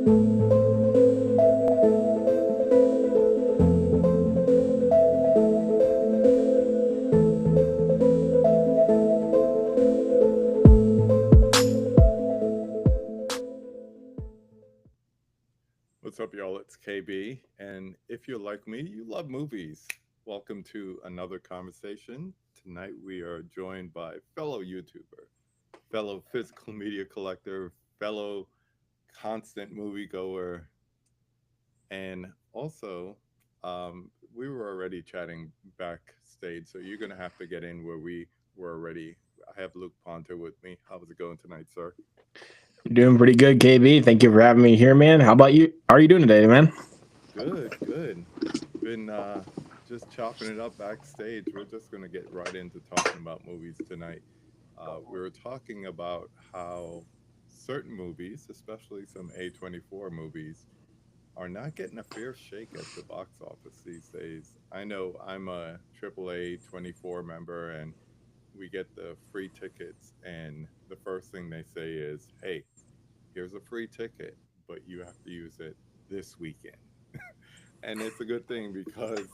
What's up, y'all? It's KB. And if you're like me, you love movies. Welcome to another conversation. Tonight, we are joined by fellow YouTuber, fellow physical media collector, fellow constant moviegoer, and also, we were already chatting backstage, so you're going to have to get in where we were already. I have Luke Ponto with me. How's it going tonight, sir? Doing pretty good, KB. Thank you for having me here, man. How about you? How are you doing today, man? Good, good. Been just chopping it up backstage. We're just going to get right into talking about movies tonight. We were talking about how certain movies, especially some A24 movies, are not getting a fair shake at the box office these days. I know I'm a AAA 24 member and we get the free tickets, and the first thing they say is, hey, here's a free ticket, but you have to use it this weekend. And it's a good thing because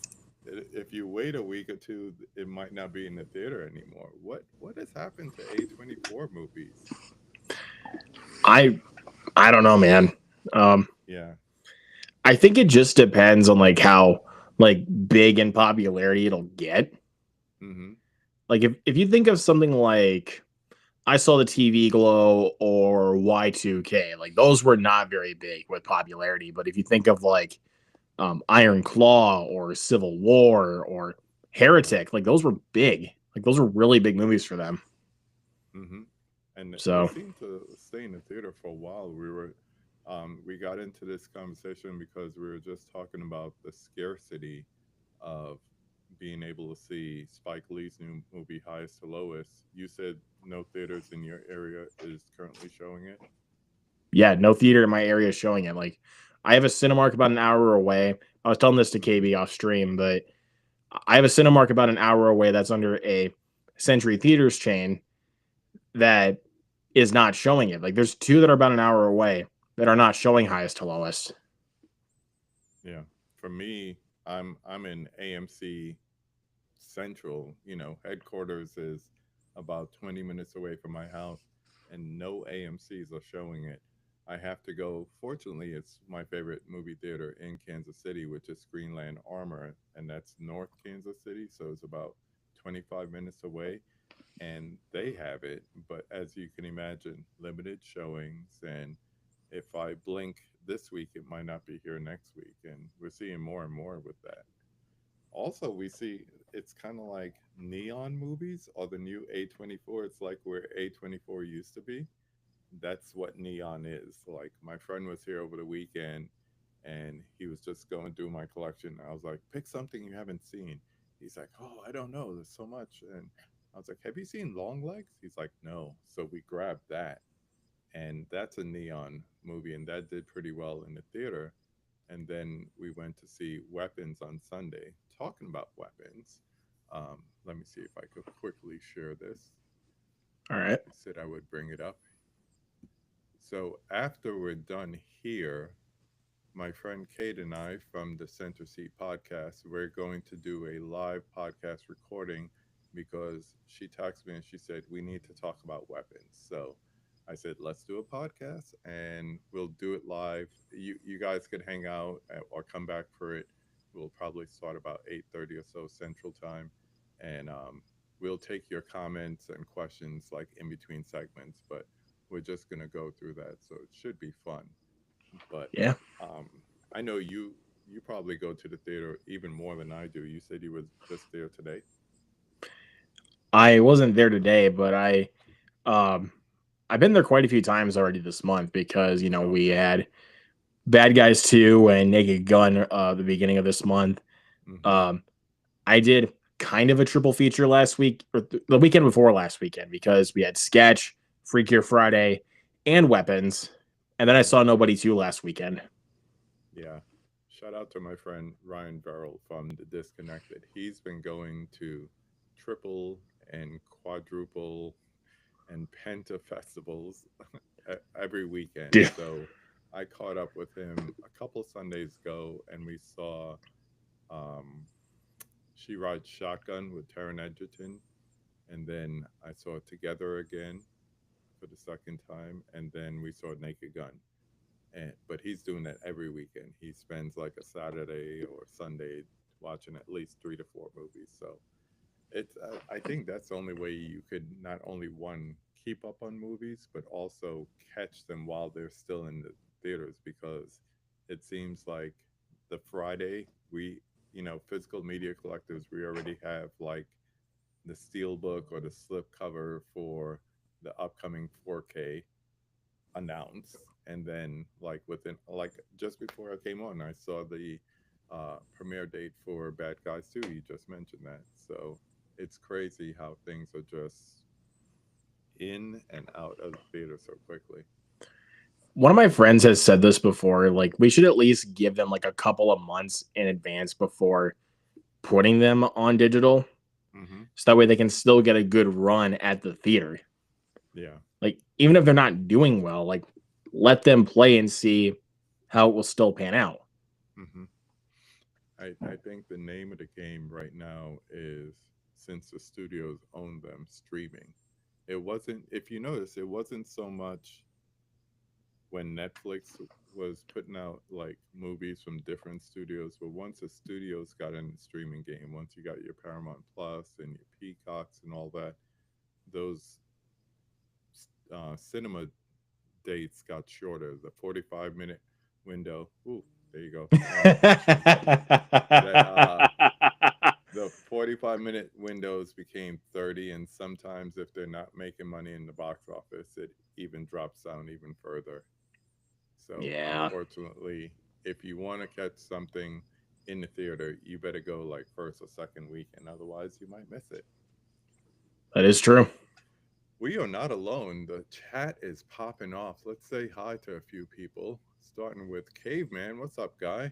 if you wait a week or two, it might not be in the theater anymore. What has happened to A24 movies? I I don't know, man. Um, Yeah. I think it just depends on like how like big in popularity it'll get. Mm-hmm. Like if you think of something like I saw the TV Glow or Y2K, like those were not very big with popularity. But if you think of like Iron Claw or Civil War or Yeah. Heretic, like those were big. Like those were really big movies for them. Mm-hmm. And they So seem to stay in the theater for a while. We got into this conversation because we were just talking about the scarcity of being able to see Spike Lee's new movie, Highest to Lowest. You said no theaters in your area is currently showing it. yeah, no theater in my area is showing it. Like, I have a Cinemark about an hour away. I was telling this to Mm-hmm. KB off stream, but I have a Cinemark about an hour away that's under a Century Theaters chain that is not showing it. Like, there's two that are about an hour away that are not showing highest to lowest. Yeah. For me, I'm in AMC Central. Headquarters is about 20 minutes away from my house, and no AMCs are showing it. I have to go. Fortunately, it's my favorite movie theater in Kansas City, which is Greenland Armor, and that's North Kansas City, so it's about 25 minutes away. And they have it, but as you can imagine, limited showings. And if I blink this week, it might not be here next week. And we're seeing more and more with that. Also, we see it's kind of like neon movies or the new A24. It's like where A24 used to be. That's what neon is. Like, my friend was here over the weekend and he was just going through my collection. I was like, pick something you haven't seen. He's like, oh, I don't know. There's so much. And I was like, have you seen Long Legs? He's like, no. So we grabbed that. And that's a neon movie. And that did pretty well in the theater. And then we went to see Weapons on Sunday. Talking about weapons, let me see if I could quickly share this. All right. I said I would bring it up. So after we're done here, my friend Kate and I from the Center Seat podcast, we're going to do a live podcast recording because she texted me and she said, we need to talk about weapons. So I said, let's do a podcast and we'll do it live. You guys can hang out or come back for it. We'll probably start about 8:30 or so Central Time. And we'll take your comments and questions like in between segments, but we're just going to go through that. So it should be fun. But Yeah. um, I know you probably go to the theater even more than I do. You said you was just there today. I wasn't there today, but um I've been there quite a few times already this month because, we Okay. had Bad Guys 2 and Naked Gun the beginning of this month. Mm-hmm. Um I did kind of a triple feature last week or the weekend before last weekend because we had Sketch, Freakier Friday, and Weapons. And then I saw Mm-hmm. Nobody 2 last weekend. Yeah. Shout out to my friend Ryan Verrill from The Disconnected. He's been going to triple and quadruple and penta festivals every weekend. Dude, So I caught up with him a couple Sundays ago, and we saw um, She Rides Shotgun with Taron Egerton, and then I saw it Together again for the second time, and then we saw Naked Gun. And but he's doing that every weekend. He spends like a Saturday or Sunday watching at least 3 to 4 movies. So it's I think that's the only way you could not only one keep up on movies, but also catch them while they're still in the theaters, because it seems like the Friday we physical media collectors, we already have like the steel book or the slip cover for the upcoming 4K announced, and then like within like just before I came on, I saw the premiere date for Bad Guys 2. You just mentioned that, so it's crazy how things are just in and out of the theater so quickly. One of my friends has said this before. Like, we should at least give them like a couple of months in advance before putting them on digital, Hmm. so that way they can still get a good run at the theater. Yeah. Like, even if they're not doing well, like, let them play and see how it will still pan out. Hmm. I think the name of the game right now is, since the studios own them, streaming. It wasn't, if you notice, it wasn't so much when Netflix was putting out like movies from different studios, but once the studios got in the streaming game, once you got your Paramount Plus and your Peacocks and all that, those cinema dates got shorter. The 45-minute window. Ooh, there you go. That the 45-minute windows became 30, and sometimes if they're not making money in the box office, it even drops down even further. So Yeah, unfortunately, if you want to catch something in the theater, you better go like first or second weekend. Otherwise, you might miss it. that is true. We are not alone. The chat is popping off. Let's say hi to a few people, starting with Caveman. What's up, guy?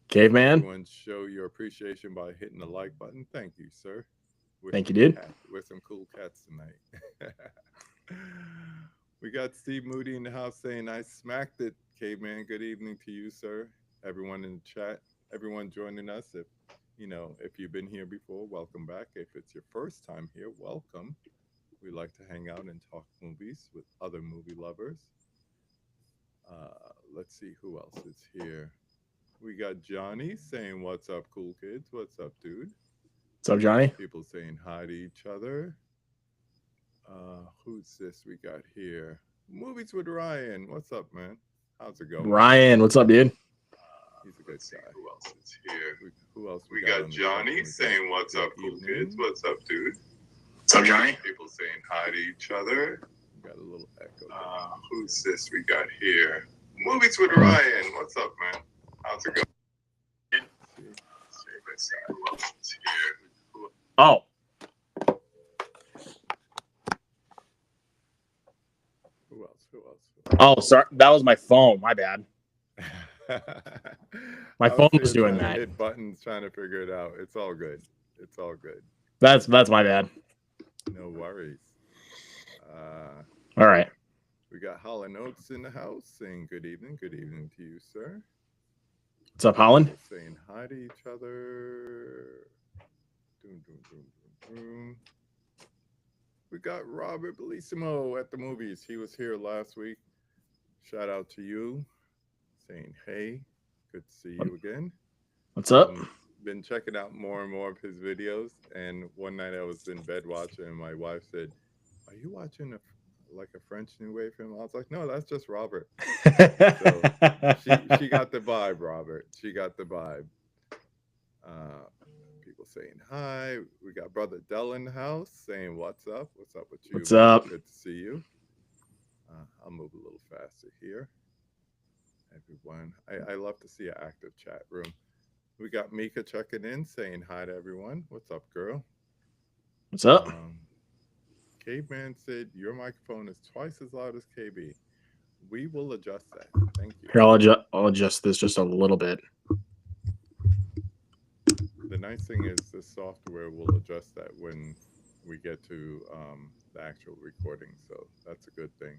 Caveman, Everyone, show your appreciation by hitting the like button. Thank you, sir. thank you, dude. We're some cool cats tonight. We got Steve Moody in the house saying, I smacked it, Caveman. Good evening to you, sir. Everyone in the chat, everyone joining us. If you've been here before, welcome back. If it's your first time here, welcome. We like to hang out and talk movies with other movie lovers. Let's see who else is here. We got Johnny saying, what's up, cool kids? What's up, dude? What's up, Johnny? People saying hi to each other. Who's this we got here? Movies with Ryan. What's up, man? How's it going? Ryan, what's up, dude? He's a good guy. Who else is here? Who else We got got on the Johnny chat? saying, what's Good up, cool evening. kids? What's up, dude? What's up, Johnny? People saying hi to each other. Got a little echo. Who's this we got here? Movies with Ryan. What's up, man? How's it going? Let's see who else is here. Oh, Who else? oh, sorry, that was my phone. My bad. My phone was doing that. Hit buttons, trying to figure it out. It's all good. It's all good. That's my bad. No worries. All right. We got Holland Oates in the house saying good evening. Good evening to you, sir. What's up, Holland? Saying hi to each other. Doom, doom, doom, doom, doom. We got Robert Bellissimo at the movies. He was here last week. Shout out to you. Saying hey. Good to see you again. What's up? Been checking out more and more of his videos. And one night I was in bed watching, and my wife said, "Are you watching like a French New Wave film?" I was like, "No, that's just Robert." So she got the vibe, Robert. She got the vibe. People saying hi. We got brother Dell in the house saying, "What's up? What's up with you?" What's up? Good to see you. I'll move a little faster here. Everyone, I love to see an active chat room. We got Mika checking in, saying hi to everyone. What's up, girl? What's up? Caveman said your microphone is twice as loud as KB. We will adjust that. Thank you. Here, I'll adjust this just a little bit. The nice thing is the software will adjust that when we get to the actual recording, so that's a good thing.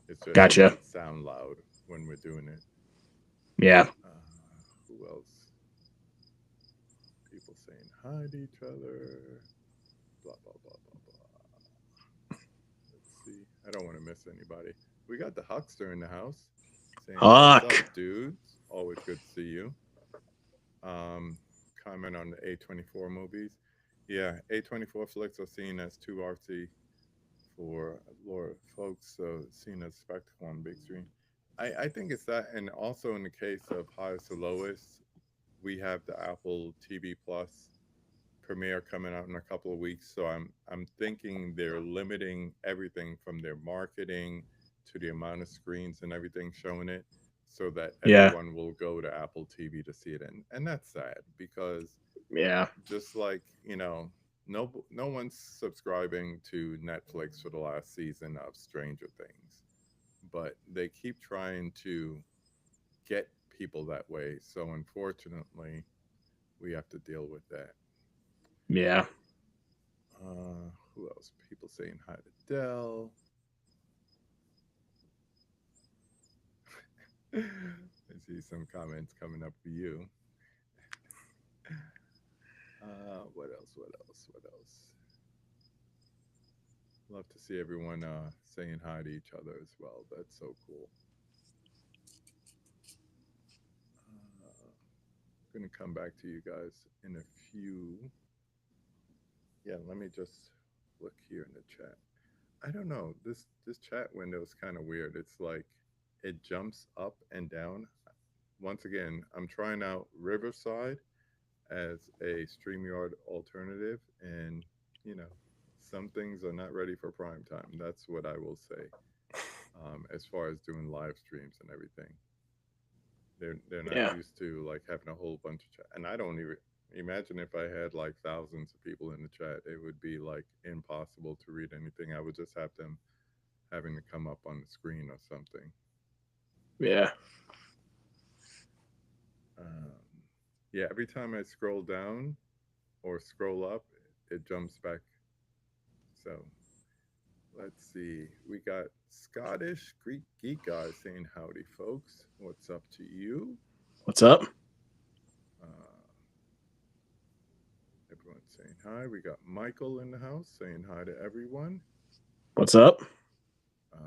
It's just Gotcha. sound loud. when we're doing it. Yeah. Who else? People saying hi to each other. Blah blah blah blah blah. Let's see. I don't want to miss anybody. We got the Huckster in the house saying, "What's up, Huck. dudes? Always good to see you." Um, Comment on the A24 movies. Yeah, A24 flicks are seen as too artsy for Lord folks, so seen as spectacle on big screen. I think it's that, and also in the case of Highest to Lowest, we have the Apple TV Plus premiere coming out in a couple of weeks. So I'm thinking they're limiting everything from their marketing to the amount of screens and everything showing it, so that Yeah. everyone will go to Apple TV to see it. And that's sad because Yeah. just like no one's subscribing to Netflix for the last season of Stranger Things, but they keep trying to get people that way. So unfortunately, we have to deal with that. Yeah. Who else? People saying hi to Dell. I see some comments coming up for you. What else? What else? What else? Love to see everyone saying hi to each other as well. That's so cool. Gonna come back to you guys in a few. Yeah, let me just look here in the chat. I don't know. This chat window is kind of weird. It's like it jumps up and down. Once again, I'm trying out Riverside as a StreamYard alternative, and you know, some things are not ready for prime time. That's what I will say. As far as doing live streams and everything, they're not Yeah. used to like having a whole bunch of chat. And I don't even imagine if I had like thousands of people in the chat, it would be like impossible to read anything. I would just have them having to come up on the screen or something. Yeah. Um, yeah, every time I scroll down or scroll up, it jumps back. So let's see. We got Scottish Greek Geek Guy saying howdy, folks. What's up to you? What's up? Uh, Everyone's saying hi. We got Michael in the house saying hi to everyone. What's up? Um,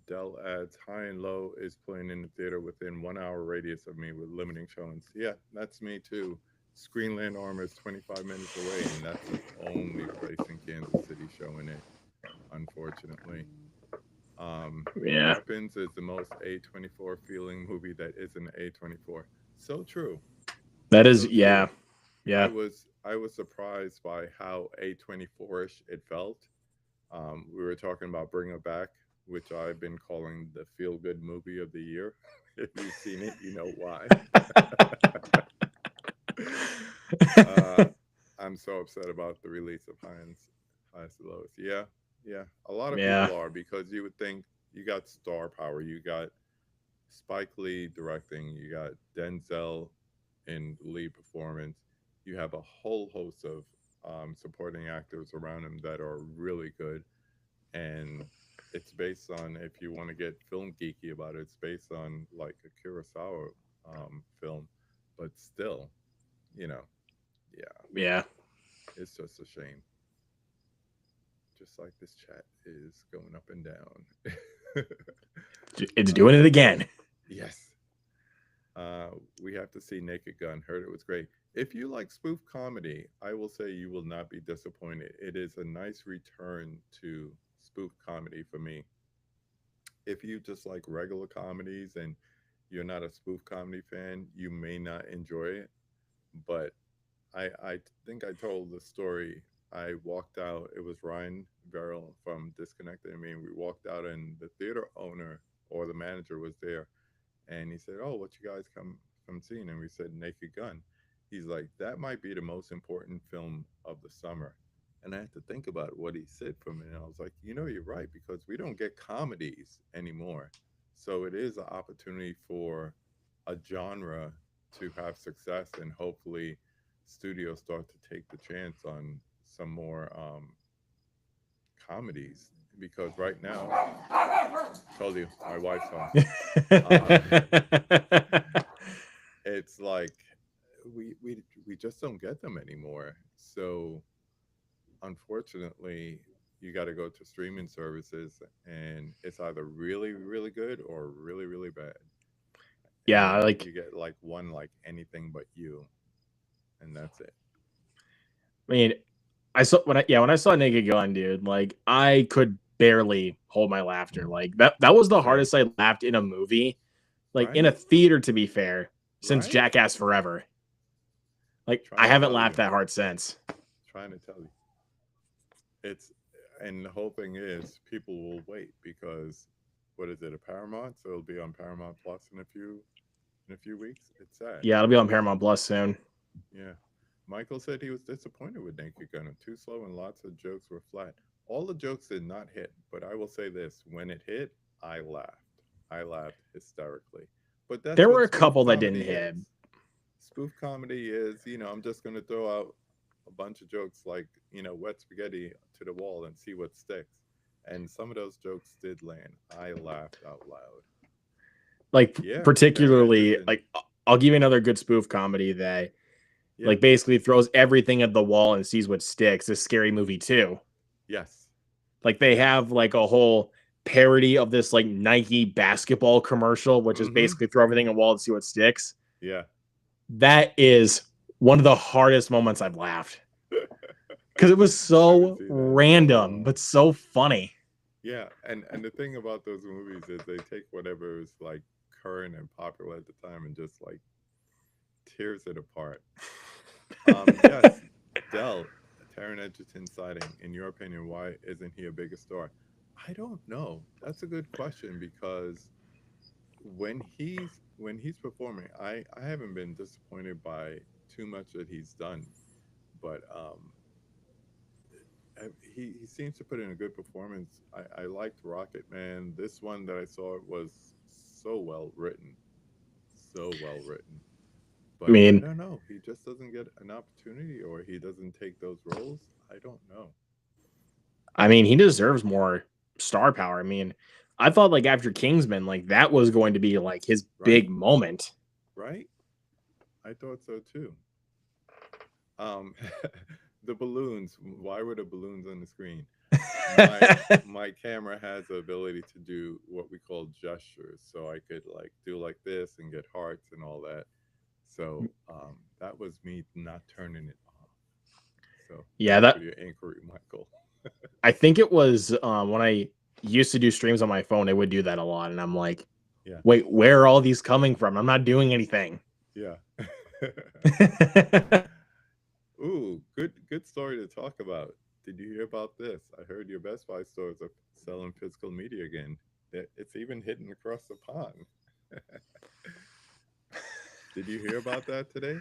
Dell adds high and low is playing in the theater within 1 hour radius of me with limiting showings. Yeah, that's me too. Screenland Armor is 25 minutes away, and that's the only place in Kansas City showing it, unfortunately. Yeah. Weapons is the most A24 feeling movie that isn't A24. So true. That is, So yeah. true. Yeah. I was surprised by how A24ish it felt. We were talking about Bring It Back, which I've been calling the feel good movie of the year. If you've seen it, you know why. uh, I'm so upset about the release of Highest to Lowest. Yeah, yeah. A lot of Yeah. people are because you would think you got star power, you got Spike Lee directing, you got Denzel in lead performance, you have a whole host of supporting actors around him that are really good, and it's based on, if you want to get film geeky about it, it's based on like a Kurosawa film, but still, you know, yeah, Yeah. it's just a shame. Just like this chat is going up and down. It's uh, doing it again. yes, we have to see Naked Gun. Heard it was great. If you like spoof comedy, I will say you will not be disappointed. It is a nice return to spoof comedy for me. If you just like regular comedies and you're not a spoof comedy fan, you may not enjoy it. But I think I told the story. I walked out. It was Ryan Verrill from Disconnected. I mean, we walked out, and the theater owner or the manager was there, and he said, "Oh, what you guys come seeing?" And we said, "Naked Gun." He's like, "That might be the most important film of the summer." And I had to think about what he said for a minute. I was like, you're right, because we don't get comedies anymore. So it is an opportunity for a genre to have success, and hopefully studios start to take the chance on some more comedies, because right now Told you, my wife's home. It's like we just don't get them anymore. So unfortunately, you got to go to streaming services, and it's either really really good or really really bad. Yeah, And like you get like one like anything but you, and that's it. I mean, I saw when I saw Naked Gun, dude, like I could barely hold my laughter. Like that was the Same. hardest I laughed in a movie, like in a Right, theater, to be fair, since right. Jackass Forever. Like I Trying to haven't tell laughed you, that hard since. trying to tell you. It's and the whole thing is people will wait because what is it, a Paramount? So it'll be on Paramount Plus in a few weeks. It's sad. Yeah, it'll be on Paramount Plus soon. Yeah. Michael said he was disappointed with Naked Gun. Too slow and lots of jokes were flat. All the jokes did not hit, but I will say this: when it hit, I laughed. I laughed hysterically. But that's There were what a spoof couple that didn't comedy hit. is. Spoof comedy is, I'm just going to throw out a bunch of jokes like, wet spaghetti to the wall and see what sticks. And some of those jokes did land. I laughed out loud. Like Yeah, Taron particularly, Egerton. like I'll give you another good spoof comedy that Yeah. like basically throws everything at the wall and sees what sticks. Is Scary Movie 2. Yes. Like they Yes. have like a whole parody of this like Nike basketball commercial, which is Mm-hmm. basically throw everything at the wall and see what sticks. Yeah. That is one of the hardest moments I've laughed because it was I haven't so seen that in so random long. but so funny. Yeah, and the thing about those movies is they take whatever is like current and popular at the time and just like tears it apart. Yes, Dell, Taron Egerton sighting. In your opinion, why isn't he a bigger star? I don't know. That's a good question because when he's performing, I haven't been disappointed by too much that he's done, but he seems to put in a good performance. I liked Rocket Man. This one that I saw was so well written, so well written. I But I mean, don't know. He just doesn't get an opportunity, or he doesn't take those roles. I don't know. he deserves more star power. I mean, I thought like after Kingsman, like that was going to be like his Right? big moment. Right? I thought so too. Um, the balloons. Why were the balloons on the screen? My camera has the ability to do what we call gestures, so I could like do like this and get hearts and all that. So that was me not turning it off. So Yeah, thanks for that your inquiry, Michael. I think it was when I used to do streams on my phone, I would do that a lot, and I'm like, Yeah, wait, where are all these coming from? I'm not doing anything. yeah. Ooh, good story to talk about. Did you hear about this? I heard your Best Buy stores are selling physical media again. It's even hidden across the pond. Did you hear about that today?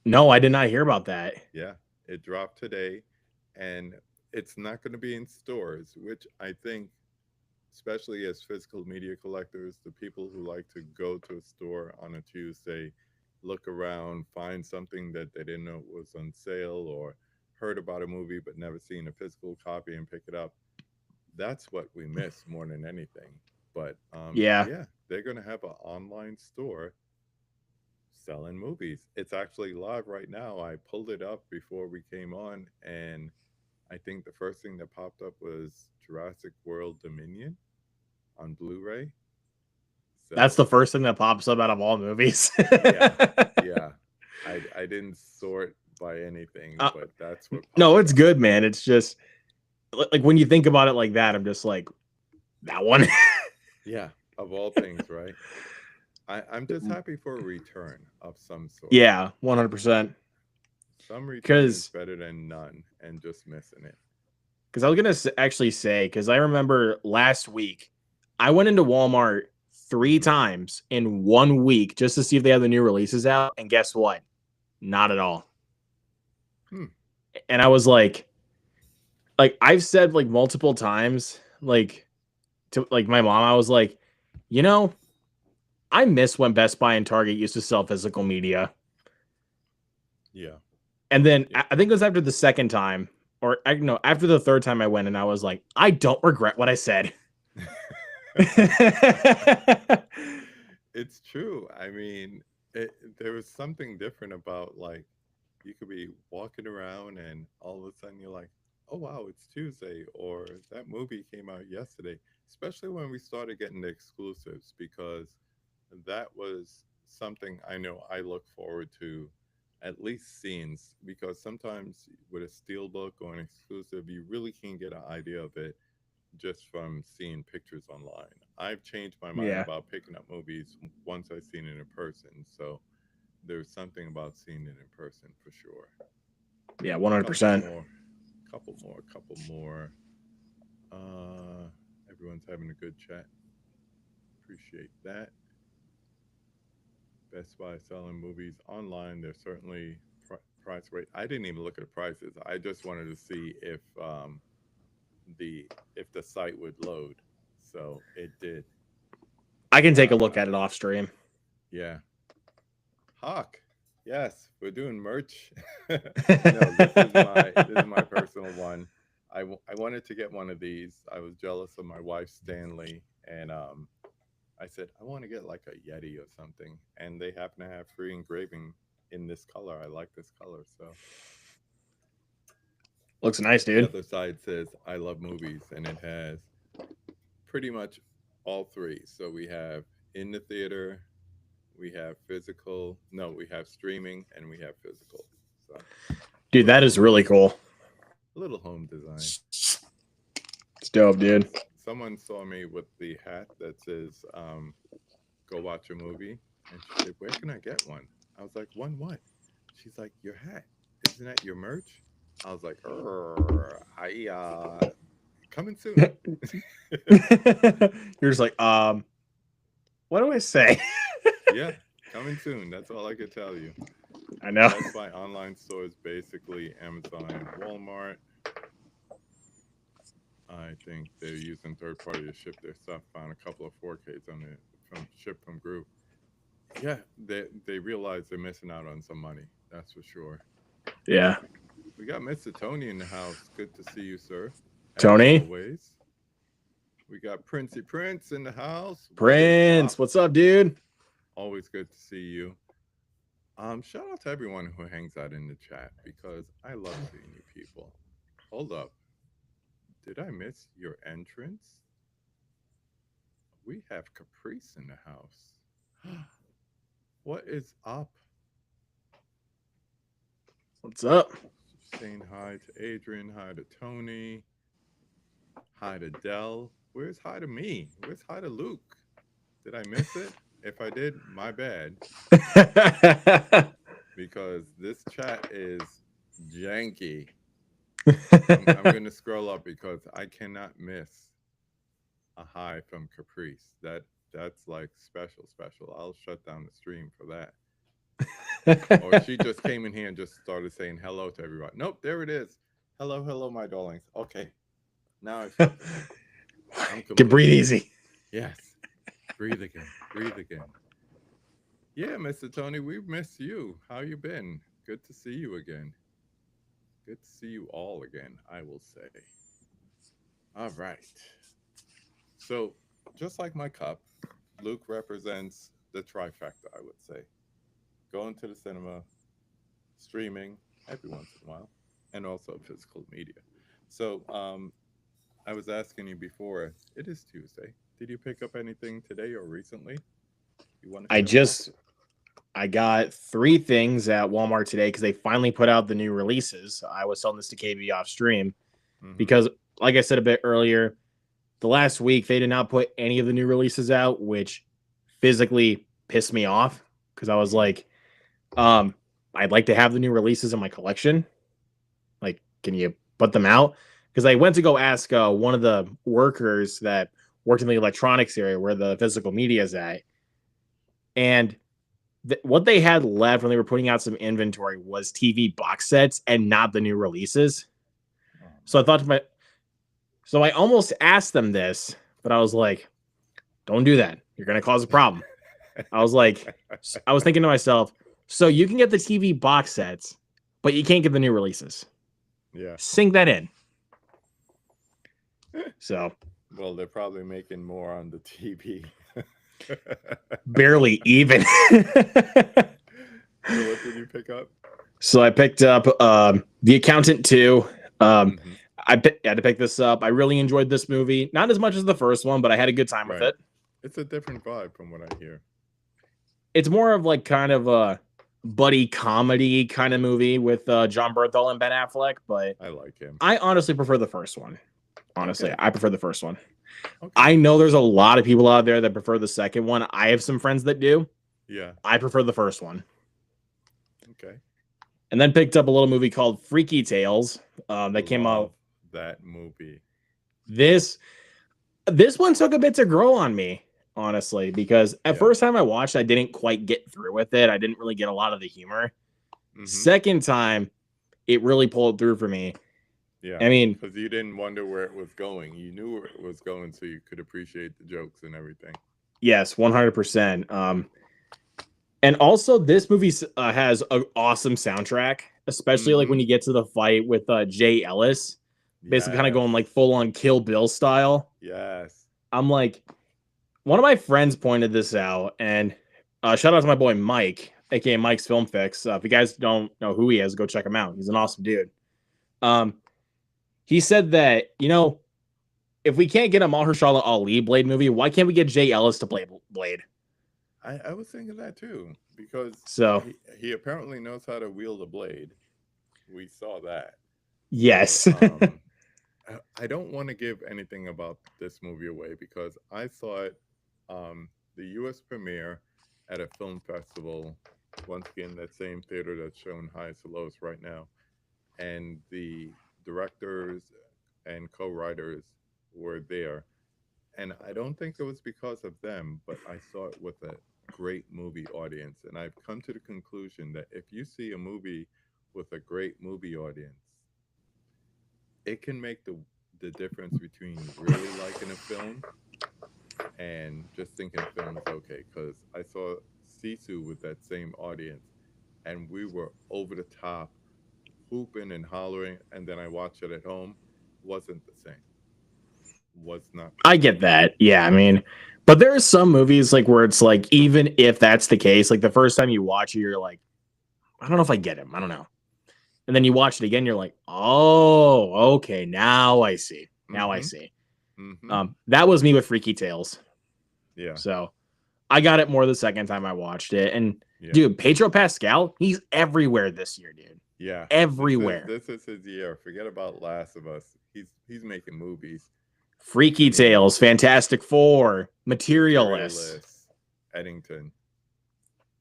No, I did not hear about that. Yeah, it dropped today, and it's not going to be in stores, which I think, especially as physical media collectors, the people who like to go to a store on a Tuesday, look around, find something that they didn't know was on sale or heard about a movie but never seen a physical copy and pick it up. That's what we miss more than anything. But Yeah, yeah, they're going to have an online store selling movies. It's actually live right now. I pulled it up before we came on, and I think the first thing that popped up was Jurassic World Dominion on Blu-ray. that's the So first thing that pops up out of all movies. yeah, yeah. I didn't sort by anything, Uh, but that's what no, popped it's up. good, man. It's just like when you think about it like that, I'm just like that one. Yeah, of all things, right? I'm just happy for a return of some sort. Yeah, 100%. Some return is Because better than none, and just missing it. I was gonna actually say because I remember last week I went into Walmart 3 times in 1 week just to see if they have the new releases out, and guess what? Not at all. Hmm. And I was like I've said like multiple times, like to like my mom, I was like, you know, I miss when Best Buy and Target used to sell physical media. Yeah, And then yeah, I think it was after the second time, or no, after the third time I went, and I was like, I don't regret what I said. It's true. I mean, there was something different about like you could be walking around and all of a sudden you're like, oh wow, it's Tuesday, or that movie came out yesterday. Especially when we started getting the exclusives, because that was something I know I look forward to at least scenes, because sometimes with a steelbook or an exclusive, you really can't get an idea of it just from seeing pictures online. I've changed my mind Yeah. about picking up movies once I've seen it in person. So there's something about seeing it in person for sure. Yeah, Couple 100%. more, couple more. Uh, everyone's having a good chat. Appreciate that. Best Buy selling movies online. They're certainly price rate. I didn't even look at the prices. I just wanted to see the if the site would load. So it did. I can take a look Uh, at it off stream. yeah. Hawk. Yes, we're doing merch. No, this is my personal one. I wanted to get one of these. I was jealous of my wife Stanley, and I said I want to get like a Yeti or something, and they happen to have free engraving in this color. I like this color, so Looks nice, the dude. other side says I love movies, and it has pretty much all three. So we have in the theater, we have physical, no, we have streaming, and we have physical. So Dude, that is really cool. a little home design. It's dope, dude. Someone saw me with the hat that says "Go watch a movie," and she said, "Where can I get one?" I was like, "One what?" She's like, "Your hat. Isn't that your merch?" I was like, I coming soon." You're just like, what do I say? Yeah, coming soon. That's all I could tell you. I know. Best Buy online stores, basically Amazon and Walmart. I think they're using third party to ship their stuff. Found a couple of 4Ks on it from shipped from group. Yeah, they realize they're missing out on some money. That's for sure. Yeah. We got Mr. Tony in the house. Good to see you, sir. As Tony? always. We got Princey Prince in the house. What is Prince, up? what's up, dude? Always good to see you. Shout out to everyone who hangs out in the chat because I love seeing you people. Hold up. Did I miss your entrance? We have Caprice in the house. What is up? What's up? Saying hi to Adrian, hi to Tony, hi to Dell. Where's hi to me? Where's hi to Luke? Did I miss it? If I did, my bad. Because this chat is janky. I'm going to scroll up because I cannot miss a hi from Caprice. That's like special. I'll shut down the stream for that. Or she just came in here and just started saying hello to everybody. Nope, there it is. Hello, my darlings. Okay, now I feel better. I'm Can breathe complete. easy. Yes, breathe again. Breathe again. Yeah, Mr. Tony, we've missed you. How you been? Good to see you again. Good to see you all again, I will say. All right. So, just like my cup, Luke represents the trifecta, I would say. Going to the cinema, streaming every once in a while, and also physical media. So, I was asking you before, it is Tuesday. Did you pick up anything today or recently you want to I share with us? got 3 things at Walmart today because they finally put out the new releases. I was telling this to KB off stream Mm-hmm. because, like I said a bit earlier, the last week they did not put any of the new releases out, which physically pissed me off because I was like, I'd like to have the new releases in my collection. Like, can you put them out? Because I went to go ask one of the workers that worked in the electronics area where the physical media is at, and what they had left when they were putting out some inventory was TV box sets and not the new releases. Oh, So I thought to my, so I almost asked them this, but I was like, don't do that. You're going to cause a problem. I was thinking to myself, so you can get the TV box sets, but you can't get the new releases. yeah. Sink that in. So Well, they're probably making more on the TV. Barely even. So what did you pick up? So I picked up The Accountant 2. Hmm. Had to pick this up. I really enjoyed this movie. Not as much as the first one, but I had a good time with Right. it. It's a different vibe from what I hear. It's more of like kind of a buddy comedy kind of movie with John Bernthal and Ben Affleck, but I like him. I honestly prefer the first one. Honestly, Okay. I prefer the first one. Okay. I know there's a lot of people out there that prefer the second one. I have some friends that do. Yeah. I prefer the first one. Okay. And then picked up a little movie called Freaky Tales that came out. Love that movie. This one took a bit to grow on me, honestly, because at first time I watched, I didn't quite get through with it. I didn't really get a lot of the humor. Hmm. Second time, it really pulled through for me. Yeah. I mean, because you didn't wonder where it was going. You knew where it was going, so you could appreciate the jokes and everything. yes, 100%. And also, this movie has an awesome soundtrack, especially like when you get to the fight with Jay Ellis, basically kind of going like full on Kill Bill style. Yes. I'm like, one of my friends pointed this out, and shout out to my boy Mike, aka Mike's Film Fix. If you guys don't know who he is, go check him out. He's an awesome dude. He said that, if we can't get a Mahershala Ali Blade movie, why can't we get Jay Ellis to play Blade? I was thinking that too, because So he apparently knows how to wield a blade. We saw that. yes. So, I don't want to give anything about this movie away because I saw it the US premiere at a film festival, once again that same theater that's showing highs to lows right now, and the directors and co-writers were there, and I don't think it was because of them, but I saw it with a great movie audience, and I've come to the conclusion that if you see a movie with a great movie audience, it can make the difference between really liking a film and just thinking a film is okay. Because I saw Sisu with that same audience, and we were over the top, hooping and hollering, and then I watched it at home. Wasn't the same. Was not. I get that. Yeah, I mean, but there are some movies like where it's like, even if that's the case, like the first time you watch it, you're like, I don't know if I get him. I don't know. And then you watch it again, you're like, oh, okay, now I see. Now I see. That was me with Freaky Tales. Yeah. So I got it more the second time I watched it. And dude, Pedro Pascal, he's everywhere this year, dude. Yeah. Everywhere. This is his year. Forget about Last of Us. He's making movies. Freaky Tales, Fantastic Four, Materialist. Eddington.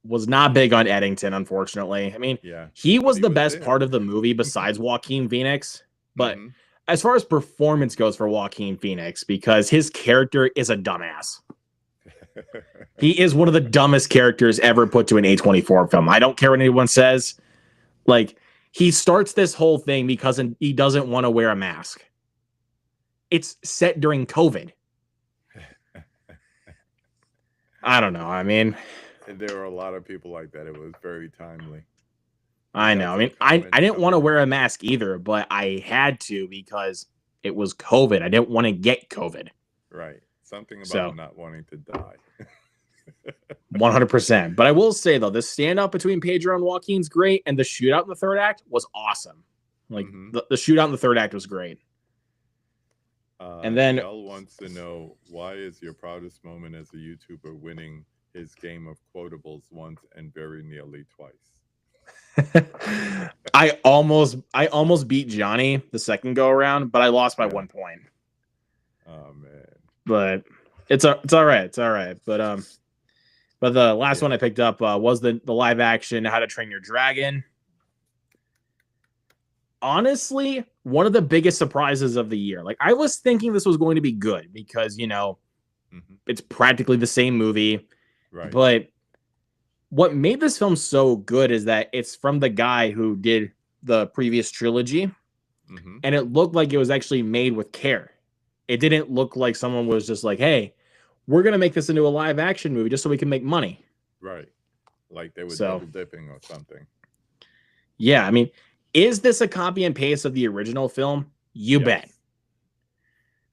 Was not big on Eddington, unfortunately. I mean, he was the best part of the movie besides Joaquin Phoenix. But as far as performance goes for Joaquin Phoenix, because his character is a dumbass. He is one of the dumbest characters ever put to an A24 film. I don't care what anyone says. Like, he starts this whole thing because he doesn't want to wear a mask. It's set during COVID. I don't know. I mean, there were a lot of people like that. It was very timely. I know. I mean, I didn't want to wear a mask either, but I had to because it was COVID. I didn't want to get COVID. Right. Something about not wanting to die. 100%. But I will say, though, the standout between Pedro and Joaquin's great, and the shootout in the third act was awesome. Like, the shootout in the third act was great. And then Mel wants to know, why is your proudest moment as a YouTuber winning his game of quotables once and very nearly twice? I almost beat Johnny the second go around, but I lost by 1 point. Oh man. But it's all right. It's all right. But the last one I picked up was the live action How to Train Your Dragon. Honestly, one of the biggest surprises of the year. Like, I was thinking this was going to be good because, it's practically the same movie. Right. But what made this film so good is that it's from the guy who did the previous trilogy. And it looked like it was actually made with care. It didn't look like someone was just like, hey, we're going to make this into a live action movie just so we can make money. Right. Like they were double dipping or something. Yeah. I mean, is this a copy and paste of the original film? You bet.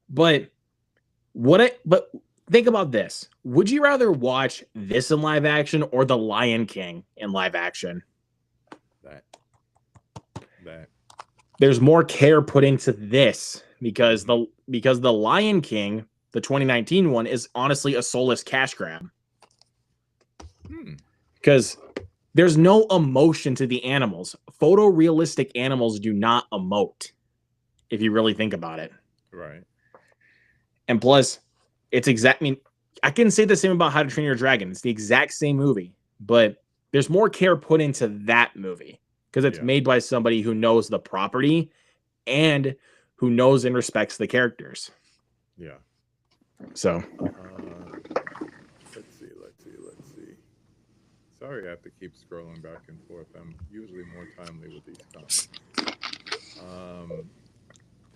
But But think about this. Would you rather watch this in live action or The Lion King in live action? That. There's more care put into this because the Lion King, the 2019 one, is honestly a soulless cash grab. Because there's no emotion to the animals. Photorealistic animals do not emote, if you really think about it. Right. And plus, it's exact. I mean, I can say the same about How to Train Your Dragon. It's the exact same movie, but there's more care put into that movie because it's made by somebody who knows the property and who knows and respects the characters. Yeah. So. Let's see. Sorry, I have to keep scrolling back and forth. I'm usually more timely with these comments.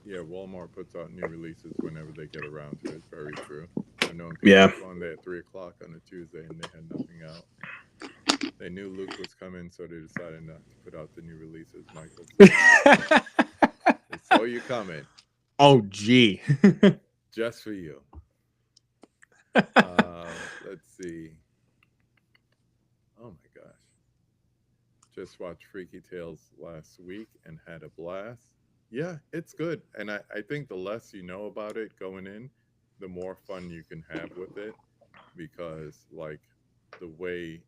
Yeah, Walmart puts out new releases whenever they get around to it. Very true. I've known people on there at 3 o'clock on a Tuesday and they had nothing out. They knew Luke was coming, so they decided not to put out the new releases, Michael. They saw you coming. Oh, gee. Just for you. Let's see. Oh my gosh. Just watched Freaky Tales last week and had a blast. Yeah, it's good. And I think the less you know about it going in, the more fun you can have with it. Because like the way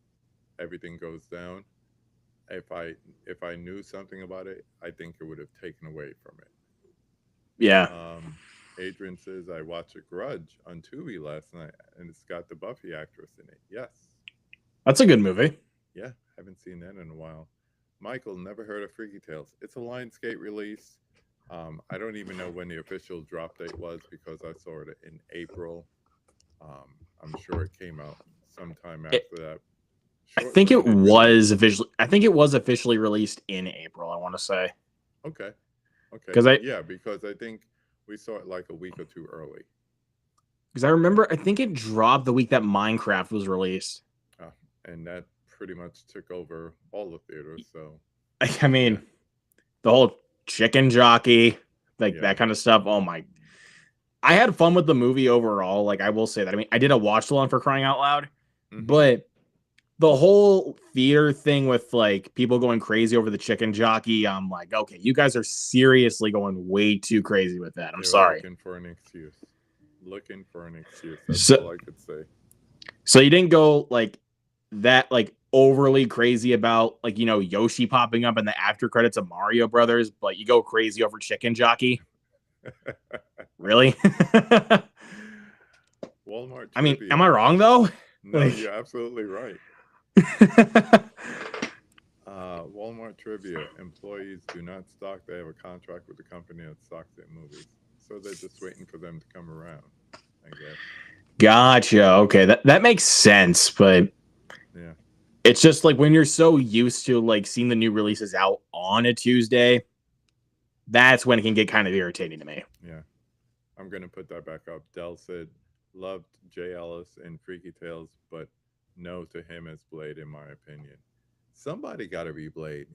everything goes down, if I knew something about it, I think it would have taken away from it. Yeah. Adrian says I watched A Grudge on Tubi last night and it's got the Buffy actress in it. Yes. That's a good movie. Yeah, haven't seen that in a while. Michael, never heard of Freaky Tales. It's a Lionsgate release. I don't even know when the official drop date was because I saw it in April. I'm sure it came out sometime after that. I think it was officially released in April, I want to say. Okay. Because because I think we saw it like a week or two early. Because I think it dropped the week that Minecraft was released. And that pretty much took over all the theaters. So, I mean, the whole chicken jockey, that kind of stuff. Oh my! I had fun with the movie overall. Like I will say that. I mean, I did a watch along for crying out loud, but the whole theater thing with like people going crazy over the chicken jockey, I'm like, okay, you guys are seriously going way too crazy with that. I'm sorry. Looking for an excuse. That's all I could say. So you didn't go like that, like overly crazy about like, you know, Yoshi popping up in the after credits of Mario Brothers, but you go crazy over chicken jockey. Really? Walmart. I mean, am I wrong though? No, you're absolutely right. Walmart trivia. Employees do not stock. They have a contract with the company that stocks their movies. So they're just waiting for them to come around, I guess. Gotcha. Okay. That makes sense, but yeah. It's just like when you're so used to like seeing the new releases out on a Tuesday, that's when it can get kind of irritating to me. Yeah. I'm going to put that back up. Dell said, loved Jay Ellis in Freaky Tales, but no to him as Blade, in my opinion. Somebody got to be Blade.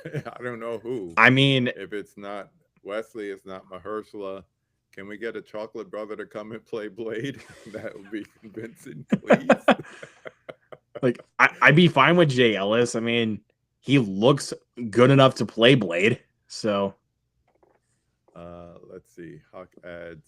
I don't know who. I mean, if it's not Wesley, it's not Mahershala. Can we get a chocolate brother to come and play Blade? That would be convincing, please. Like, I'd be fine with Jay Ellis. I mean, he looks good enough to play Blade. So, let's see. Hawk adds,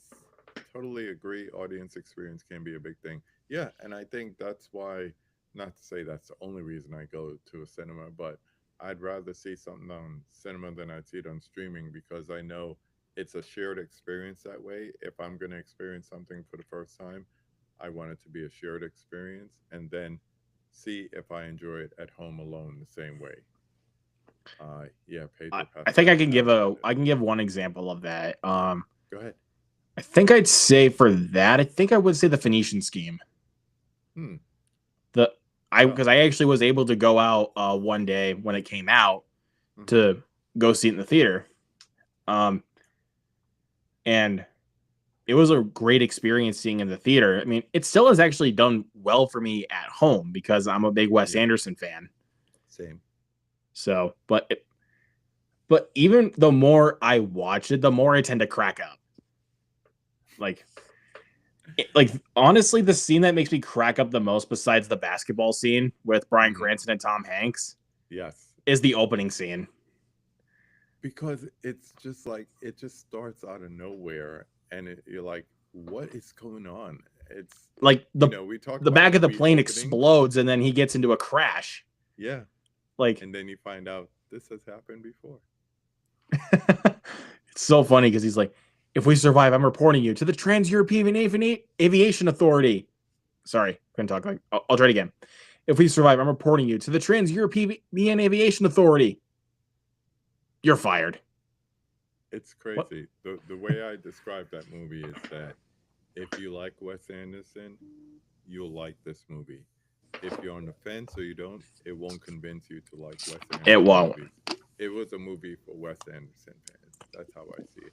totally agree. Audience experience can be a big thing. Yeah, and I think that's why, not to say that's the only reason I go to a cinema, but I'd rather see something on cinema than I'd see it on streaming because I know it's a shared experience that way. If I'm going to experience something for the first time, I want it to be a shared experience and then see if I enjoy it at home alone the same way. Pedro. I think I can give one example of that. Go ahead. I think I'd say for that, I think I would say the Phoenician Scheme. Because I actually was able to go out one day when it came out to go see it in the theater. And it was a great experience seeing in the theater. I mean, it still has actually done well for me at home because I'm a big Wes Anderson fan. Same. So, but even the more I watch it, the more I tend to crack up. Like, Like, honestly, the scene that makes me crack up the most, besides the basketball scene with Bryan Cranston and Tom Hanks, Yes. is the opening scene. Because it's just like it just starts out of nowhere, and you're like, what is going on? It's Like, we talk the about back of the movie plane openings. explodes, and then he gets into a crash. Yeah. Like, And then you find out this has happened before. it's so funny because he's like, if we survive, I'm reporting you to the Trans-European Aviation Authority. Sorry, couldn't talk. Like, I'll try it again. If we survive, I'm reporting you to the Trans-European Aviation Authority. You're fired. It's crazy. The way I describe that movie is that if you like Wes Anderson, you'll like this movie. If you're on the fence or you don't, it won't convince you to like Wes Anderson It won't. movies. It was a movie for Wes Anderson fans. That's how I see it.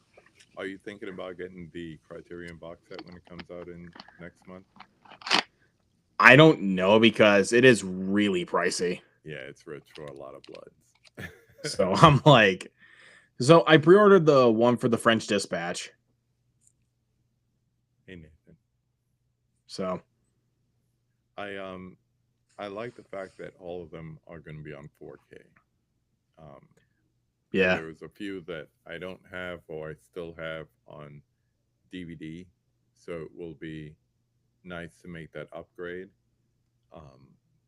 Are you thinking about getting the Criterion box set when it comes out in next month? I don't know because it is really pricey. Yeah, it's rich for a lot of bloods. So I'm like, so I pre-ordered the one for the French Dispatch. Hey Nathan. So I like the fact that all of them are going to be on 4K. yeah, There's a few that I don't have or I still have on DVD, so it will be nice to make that upgrade.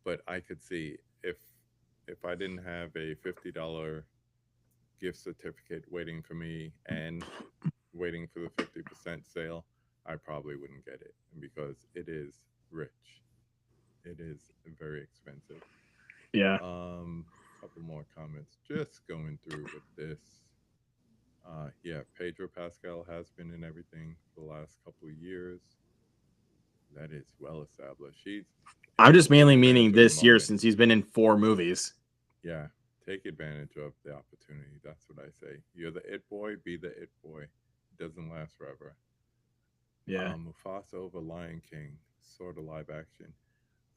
But I could see if I didn't have a $50 gift certificate waiting for me and waiting for the 50% sale, I probably wouldn't get it because it is rich. It is very expensive. yeah. Couple more comments. Just going through with this. Yeah, Pedro Pascal has been in everything for the last couple of years. That is well established. I'm just take mainly advantage meaning of the this year moment. since he's been in 4 movies. Yeah, take advantage of the opportunity. That's what I say. You're the it boy, be the it boy. It doesn't last forever. Yeah. Mufasa over Lion King, sort of live action.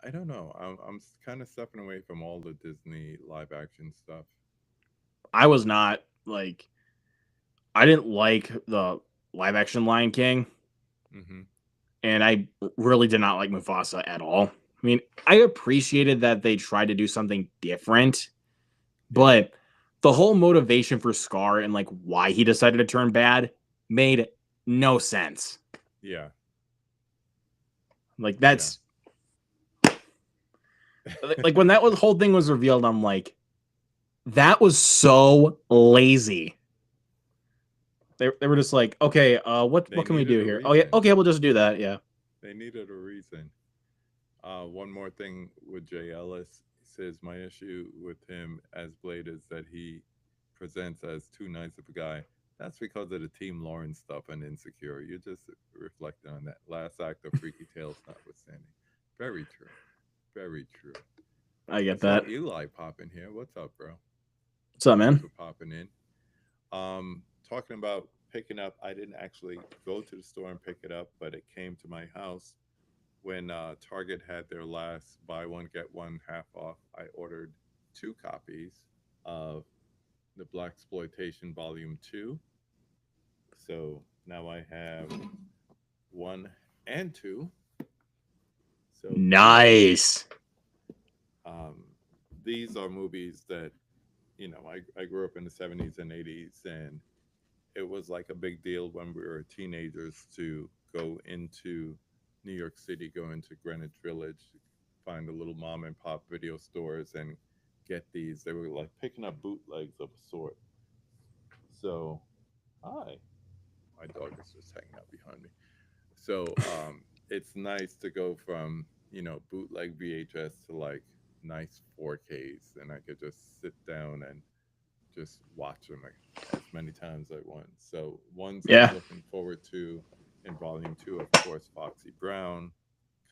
I don't know. I'm kind of stepping away from all the Disney live action stuff. I was not like, I didn't like the live action Lion King, Mm-hmm. and I really did not like Mufasa at all. I mean, I appreciated that they tried to do something different, but the whole motivation for Scar and like why he decided to turn bad made no sense. Yeah. Like, that's like when that whole thing was revealed, I'm like, that was so lazy. They were just like, okay, what can we do here? Oh yeah, okay, we'll just do that. Yeah. They needed a reason. One more thing with Jay Ellis. He says my issue with him as Blade is that he presents as too nice of a guy. That's because of the Team Lawrence stuff and Insecure. You're just reflecting on that last act of Freaky Tales notwithstanding. Very true. Very true. I get that. Eli popping here. What's up, bro? What's up, man? Thanks for popping in. Talking about picking up. I didn't actually go to the store and pick it up, but it came to my house when Target had their last buy one get one half off. I ordered 2 copies of the Black Exploitation Volume 2. So now I have 1 and 2. So nice. These are movies that I grew up in the 70s and 80s, and it was like a big deal when we were teenagers to go into New York City, go into Greenwich Village, find the little mom and pop video stores and get these. They were like picking up bootlegs of a sort. So, hi. My dog is just hanging out behind me. So, it's nice to go from, bootleg VHS to like nice 4Ks, and I could just sit down and just watch them as many times as I want. So ones I'm looking forward to in Volume 2, of course, Foxy Brown,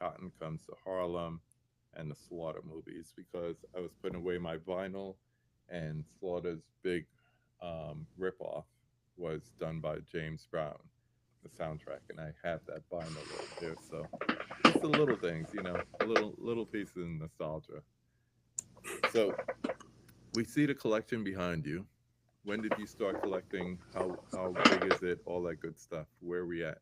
Cotton Comes to Harlem, and the Slaughter movies, because I was putting away my vinyl, and Slaughter's big ripoff was done by James Brown, the soundtrack, and I have that vinyl right there. So just the little things, little pieces of nostalgia. So we see the collection behind you. When did you start collecting? How big is it? All that good stuff. Where are we at?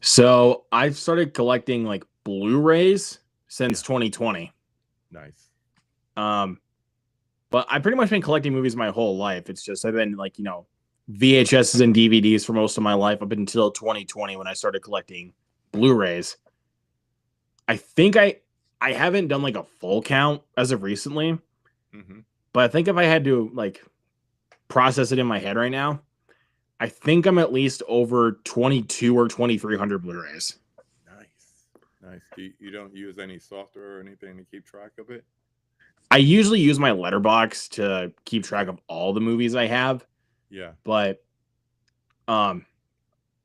So I've started collecting like Blu-rays since Yeah. 2020. Nice. Um, but I've pretty much been collecting movies my whole life. It's just I've been like, VHSs and DVDs for most of my life up until 2020 when I started collecting Blu-rays. I think I haven't done like a full count as of recently, Mm-hmm. but I think if I had to like process it in my head right now, I think I'm at least over 22 or 2300 Blu-rays. Nice. Nice. You don't use any software or anything to keep track of it? I usually use my letterbox to keep track of all the movies I have, Yeah. but um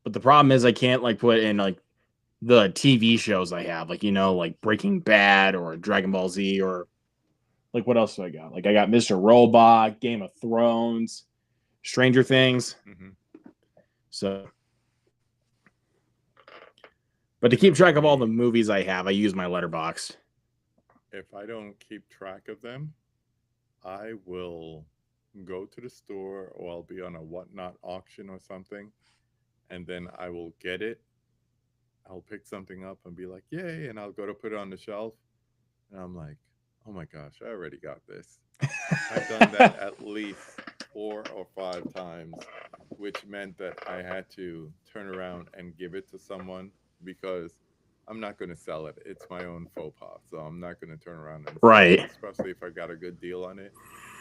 but the problem is I can't like put in like the TV shows I have, like like Breaking Bad or Dragon Ball Z or like what else do I got? Like I got Mr. Robot, Game of Thrones, Stranger Things. Mm-hmm. So but to keep track For of all the me, movies I have, I use my letterbox. if I don't keep track of them, I will go to the store or I'll be on a whatnot auction or something, and then I will get it. I'll pick something up and be like, yay, and I'll go to put it on the shelf. And I'm like, oh my gosh, I already got this. I've done that at least 4 or 5 times, which meant that I had to turn around and give it to someone because I'm not going to sell it. It's my own faux pas. So I'm not going to turn around and sell it, Right. especially if I got a good deal on it.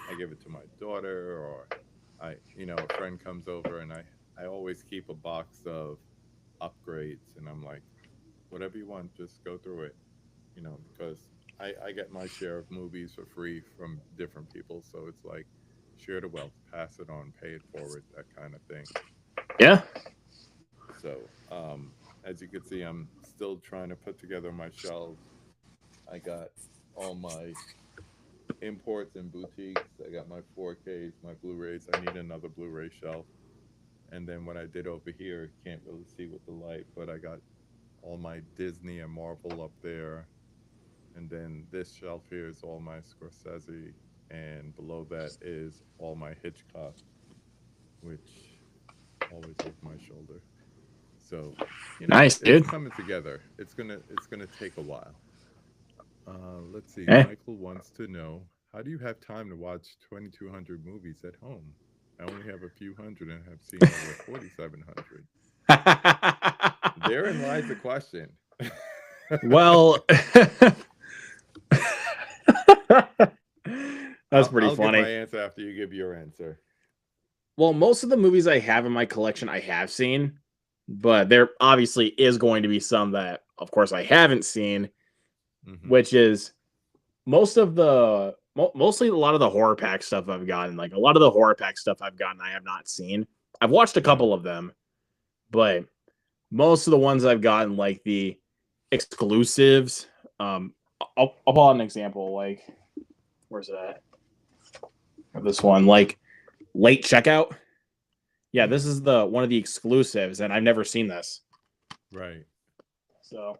I give it to my daughter or a friend comes over and I always keep a box of upgrades and I'm like, whatever you want, just go through it, because I get my share of movies for free from different people. So it's like share the wealth, pass it on, pay it forward, that kind of thing. Yeah. So as you can see, I'm still trying to put together my shelves. I got all my imports and boutiques. I got my 4Ks, my Blu-rays. I need another Blu-ray shelf. And then what I did over here, can't really see with the light, but I got all my Disney and Marvel up there. And then this shelf here is all my Scorsese, and below that is all my Hitchcock, which always over my shoulder. So, Nice, it's dude. coming together. It's gonna take a while. Let's see. Eh. Michael wants to know, how do you have time to watch 2,200 movies at home? I only have a few hundred and have seen over 4,700. Therein lies the question. Well, that's pretty I'll give my funny. answer after you give your answer. Well, most of the movies I have in my collection I have seen, but there obviously is going to be some that, of course, I haven't seen, Hmm. which is mostly a lot of the horror pack stuff I've gotten. Like a lot of the horror pack stuff I've gotten, I have not seen. I've watched a Yeah. couple of them, but most of the ones I've gotten, like the exclusives, I'll pull out an example. Like, where's it at? This one, like late checkout. Yeah, Hmm. this is the one of the exclusives, and I've never seen this. Right. So,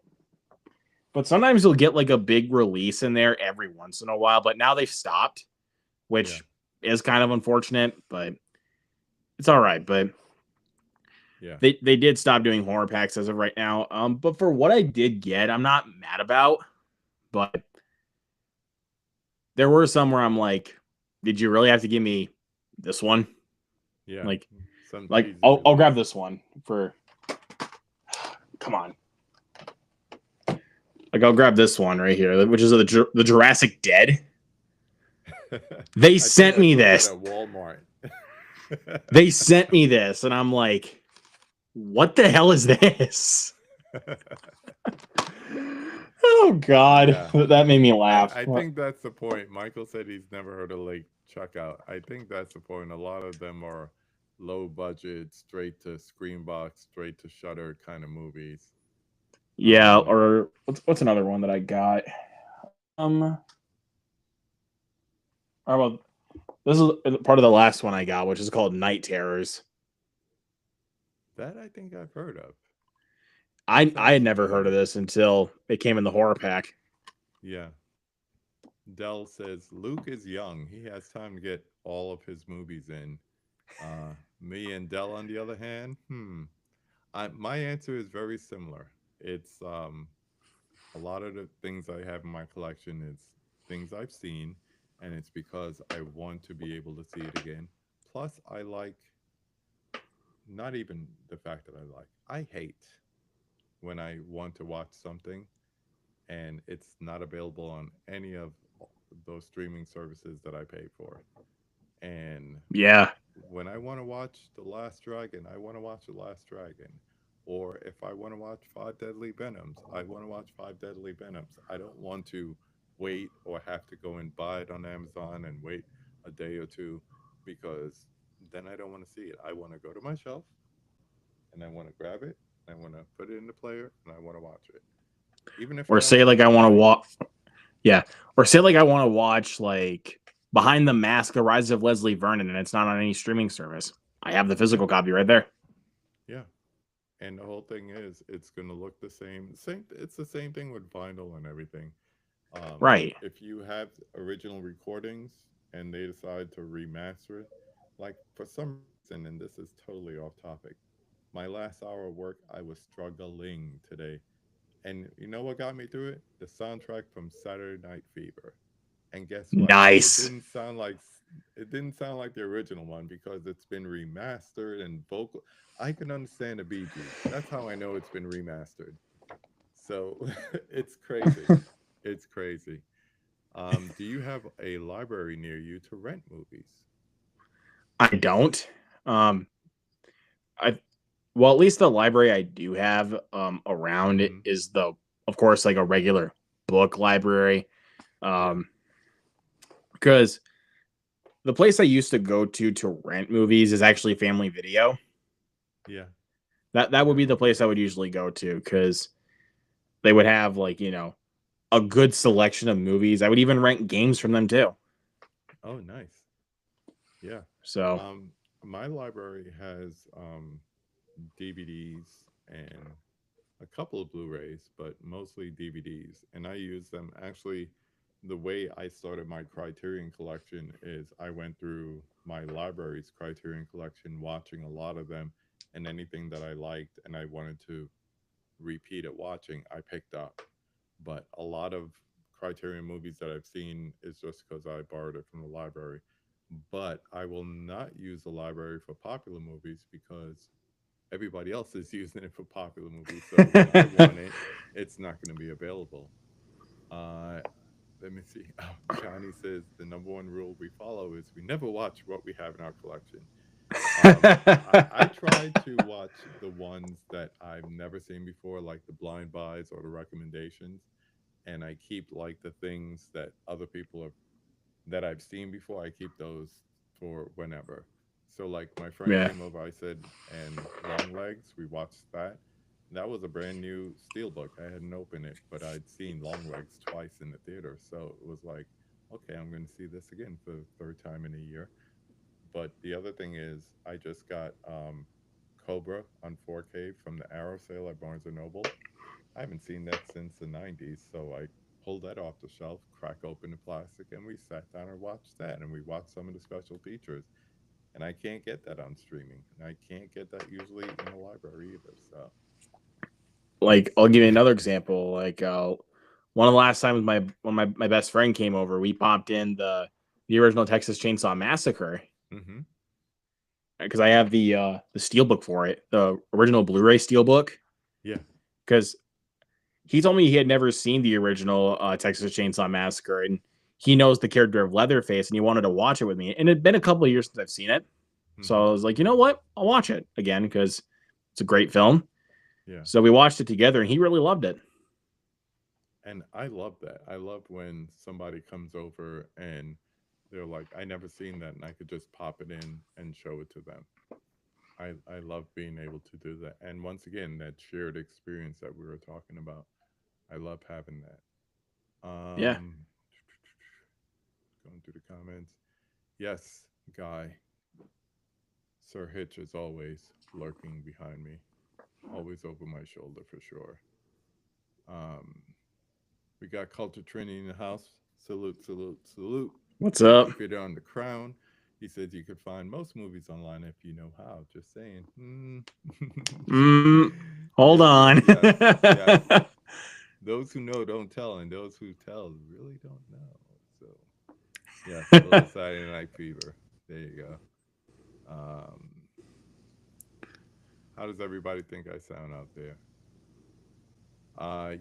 but sometimes you'll get like a big release in there every once in a while, but now they've stopped, Yeah. which is kind of unfortunate, but it's all right. But Yeah. they did stop doing horror packs as of right now. But for what I did get, I'm not mad about. But there were some where I'm like, did you really have to give me this one? Yeah. Like, Some like cheesy I'll movies. grab this one for. Come on, like I'll grab this one right here, which is the Jurassic Dead. They I think sent I me saw that this. at Walmart. They sent me this, and I'm like, what the hell is this? Oh God, Yeah. that made me I, laugh. I think that's the point. Michael said he's never heard of Late Checkout. I think that's the point. A lot of them are low budget, straight to Screenbox, straight to Shutter kind of movies. Yeah, Um, or what's another one that I got? Um, or well, this is part of the last one I got, which is called Night Terrors. that I think I've heard of. That I sounds had never heard of familiar. this until it came in the horror pack. Yeah. Dell says Luke is young. He has time to get all of his movies in. Me and Dell, on the other hand, My answer is very similar. It's a lot of the things I have in my collection is things I've seen, and it's because I want to be able to see it again. Plus, I like not even the fact that I like. I hate when I want to watch something and it's not available on any of those streaming services that I pay for. And Yeah. when I want to watch The Last Dragon, I want to watch The Last Dragon. Or if I want to watch Five Deadly Venoms, I want to watch Five Deadly Venoms. I don't want to wait or have to go and buy it on Amazon and wait a day or two because then I don't want to see it. I want to go to my shelf and I want to grab it, I want to put it in the player, and I want to watch it. Even if I Or don't say want like to I want to buy. watch. Yeah. Or say like I want to watch like Behind the Mask: The Rise of Leslie Vernon, and it's not on any streaming service. I have the Yeah, physical copy right there. yeah. And the whole thing is, it's gonna look the same. Same. It's the same thing with vinyl and everything. Right. If you have original recordings and they decide to remaster it, like for some reason, and this is totally off topic, my last hour of work, I was struggling today. And you know what got me through it? The soundtrack from Saturday Night Fever. And guess what? Nice. It didn't sound like the original one because it's been remastered and vocal. I can understand the Bee Gees. That's how I know it's been remastered. So it's crazy. It's crazy. Do you have a library near you to rent movies? I don't. Um, I well, at least the library I do have around it Mm-hmm. is the, of course, like a regular book library. Yeah. Um, because the place I used to go to rent movies is actually Family Video. Yeah. That would be the place I would usually go to because they would have like a good selection of movies. I would even rent games from them too. Oh, nice. Yeah. So Um, my library has DVDs and a couple of Blu-rays, but mostly DVDs, and I use them. Actually, the way I started my Criterion collection is I went through my library's Criterion collection, watching a lot of them, and anything that I liked and I wanted to repeat it watching, I picked up. But a lot of Criterion movies that I've seen is just because I borrowed it from the library. But I will not use the library for popular movies because everybody else is using it for popular movies. So when I want it, it's not going to be available. Uh, let me see. Oh, Johnny says the number one rule we follow is we never watch what we have in our collection. I try to watch the ones that I've never seen before, like the blind buys or the recommendations, and I keep like the things that other people have that I've seen before. I keep those for whenever. So like my friend yeah, came over, I said, and Long Legs, we watched that. That was a brand new steelbook. I hadn't opened it, but I'd seen Long Legs twice in the theater, so it was like, okay, I'm going to see this again for the third time in a year. But the other thing is, I just got Cobra on 4K from the Arrow sale at Barnes and Noble. I haven't seen that since the 90s, so I pulled that off the shelf, crack open the plastic, and we sat down and watched that. And we watched some of the special features. And I can't get that on streaming. And I can't get that usually in the library either. So like it's. I'll give you another example. Like one of the last times my best friend came over, we popped in the original Texas Chainsaw Massacre Mm-hmm. because I have the steelbook for it, the original Blu-ray steelbook. Yeah. Because he told me he had never seen the original Texas Chainsaw Massacre, and he knows the character of Leatherface, and he wanted to watch it with me. And it'd been a couple of years since I've seen it, Mm-hmm. so I was like, you know what, I'll watch it again because it's a great film. Yeah. So we watched it together, and he really loved it. And I love that. I love when somebody comes over and they're like, I never seen that. And I could just pop it in and show it to them. I love being able to do that. And once again, that shared experience that we were talking about, I love having that. Yeah. Going through the comments. Yes, Guy. Sir Hitch is always lurking behind me, always over my shoulder for sure. Um, we got Culture Trinity in the house. Salute, salute, salute. What's Thank up? you for it on the crown. He said you could find most movies online if you know how. Just saying. Mm, hold Yes, on. yes, yes. Those who know don't tell, and those who tell really don't know. So, yes, a little Saturday Night Fever. There you go. Um, how does everybody think I sound out there? Uh,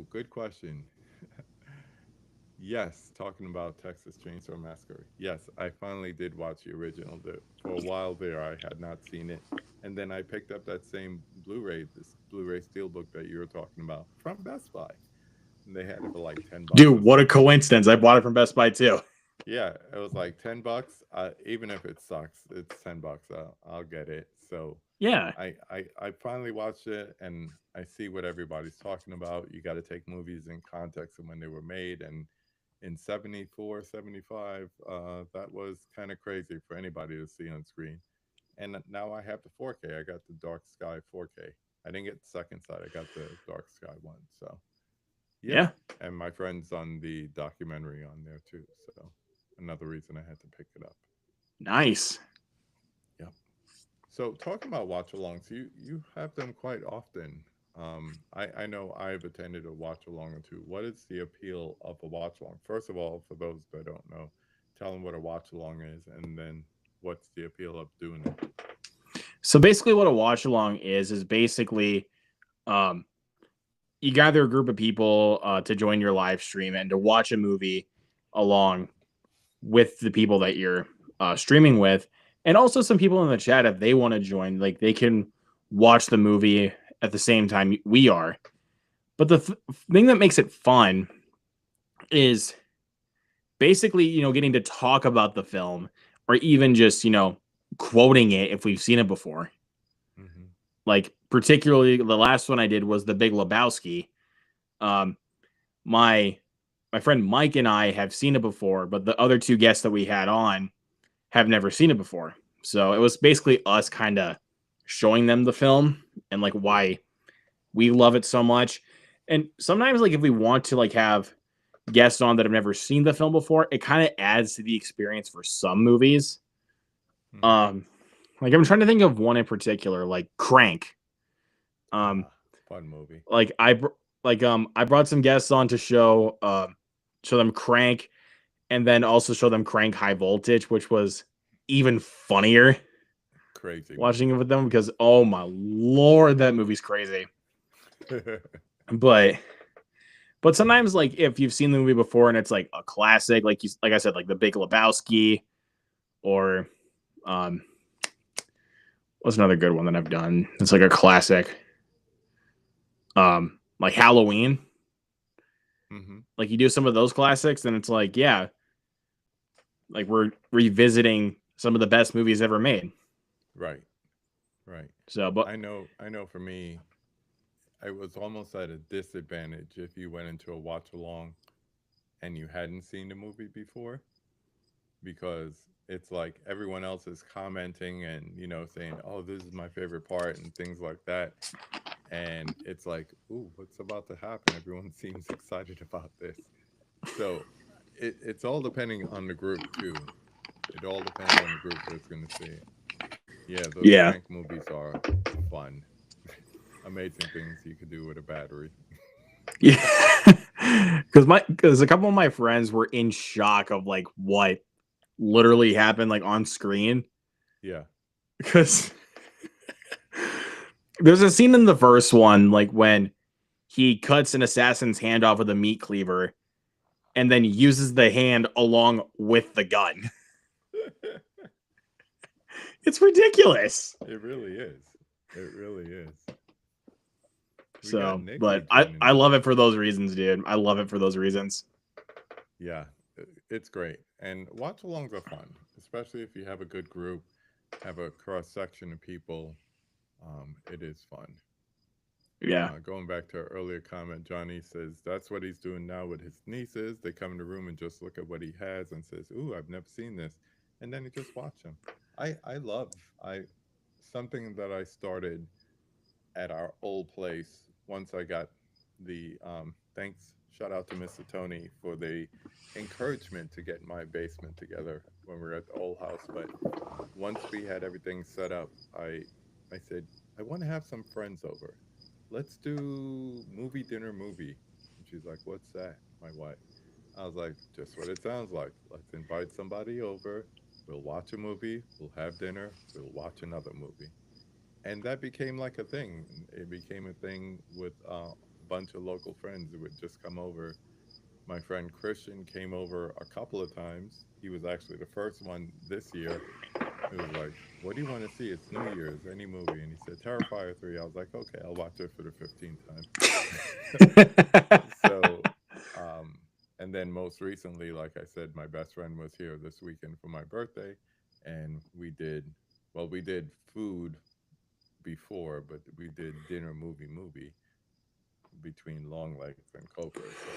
good question. Yes, talking about Texas Chainsaw Massacre. Yes, I finally did watch the original. For a while there, I had not seen it, and then I picked up that same Blu-ray, this Blu-ray Steelbook that you were talking about from Best Buy, and they had it for like $10 Dude, or what a something. coincidence. I bought it from Best Buy too. Yeah, it was like $10. Even if it sucks, it's $10. I'll get it. So Yeah. I finally watched it, and I see what everybody's talking about. You got to take movies in context of when they were made, and in 74, 75, that was kind of crazy for anybody to see on screen. And now I have the 4K. I got the Dark Sky 4K. I didn't get the second side. I got the Dark Sky one. So yeah, Yeah. and my friend's on the documentary on there too. So another reason I had to pick it up. Nice. Yep. So talking about watch alongs, you have them quite often. I know I've attended a watch along or two. What is the appeal of a watch along? First of all, for those that don't know, tell them what a watch along is, and then what's the appeal of doing it. So basically what a watch along is basically um you gather a group of people to join your live stream and to watch a movie along with the people that you're streaming with, and also some people in the chat if they want to join, like they can watch the movie at the same time we are. But the thing that makes it fun is basically, getting to talk about the film or even just, quoting it if we've seen it before. Mm-hmm. Like, particularly the last one I did was The Big Lebowski. Um, my my friend Mike and I have seen it before, but the other two guests that we had on have never seen it before. So it was basically us kind of showing them the film and like Yeah. why we love it so much. And sometimes like if we want to like have guests on that have never seen the film before, it kind of adds to the experience for some movies. Mm-hmm. Um like I'm trying to think of one in particular, like Crank. Um Ah, fun movie. like I brought some guests on to show them Crank and then also show them Crank High Voltage, which was even funnier Crazy watching movie. it with them because oh my lord, that movie's crazy. But sometimes like if you've seen the movie before and it's like a classic, like I said, like The Big Lebowski or um what's another good one that I've done? It's like a classic. Like Halloween. Mm-hmm. Like you do some of those classics, and it's like, yeah, like we're revisiting some of the best movies ever made. Right. Right. So, but I know for me, I was almost at a disadvantage if you went into a watch along and you hadn't seen the movie before, because it's like everyone else is commenting and saying, "Oh, this is my favorite part" and things like that, and it's like, "Ooh, what's about to happen?" Everyone seems excited about this. So it's all depending on the group too. It all depends on the group that's going to see it. Yeah, those yeah, Crank movies are fun. Amazing things you could do with a battery. yeah, because a couple of my friends were in shock of like what literally happened like on screen Yeah. because there's a scene in the first one like when he cuts an assassin's hand off with a meat cleaver and then uses the hand along with the gun. It's ridiculous. It really is. It really is. We got So, Nikki but I joining I us. love it for those reasons, dude. I love it for those reasons. Yeah, it's great. And watch alongs are fun, especially if you have a good group, have a cross section of people. It is fun. Yeah. Going back to our earlier comment, Johnny says that's what he's doing now with his nieces. They come in the room and just look at what he has and says, "Ooh, I've never seen this," and then he just watch them. I love I something that I started at our old place once I got the thanks shout out to Mr. Tony for the encouragement to get my basement together when we were at the old house. But once we had everything set up, I said, I want to have some friends over. Let's do movie dinner movie. And she's like, what's that? My wife. I was like, just what it sounds like. Let's invite somebody over. We'll watch a movie. We'll have dinner. We'll watch another movie. And that became like a thing. It became a thing with a bunch of local friends who would just come over. My friend Christian came over a couple of times. He was actually the first one this year. It was like, what do you want to see? It's New Year's, any movie. And he said, Terrifier 3. I was like, okay, I'll watch it for the 15th time. So, um, and then most recently, like I said, my best friend was here this weekend for my birthday. And we did food before, but we did dinner movie between long legs and Cobra. So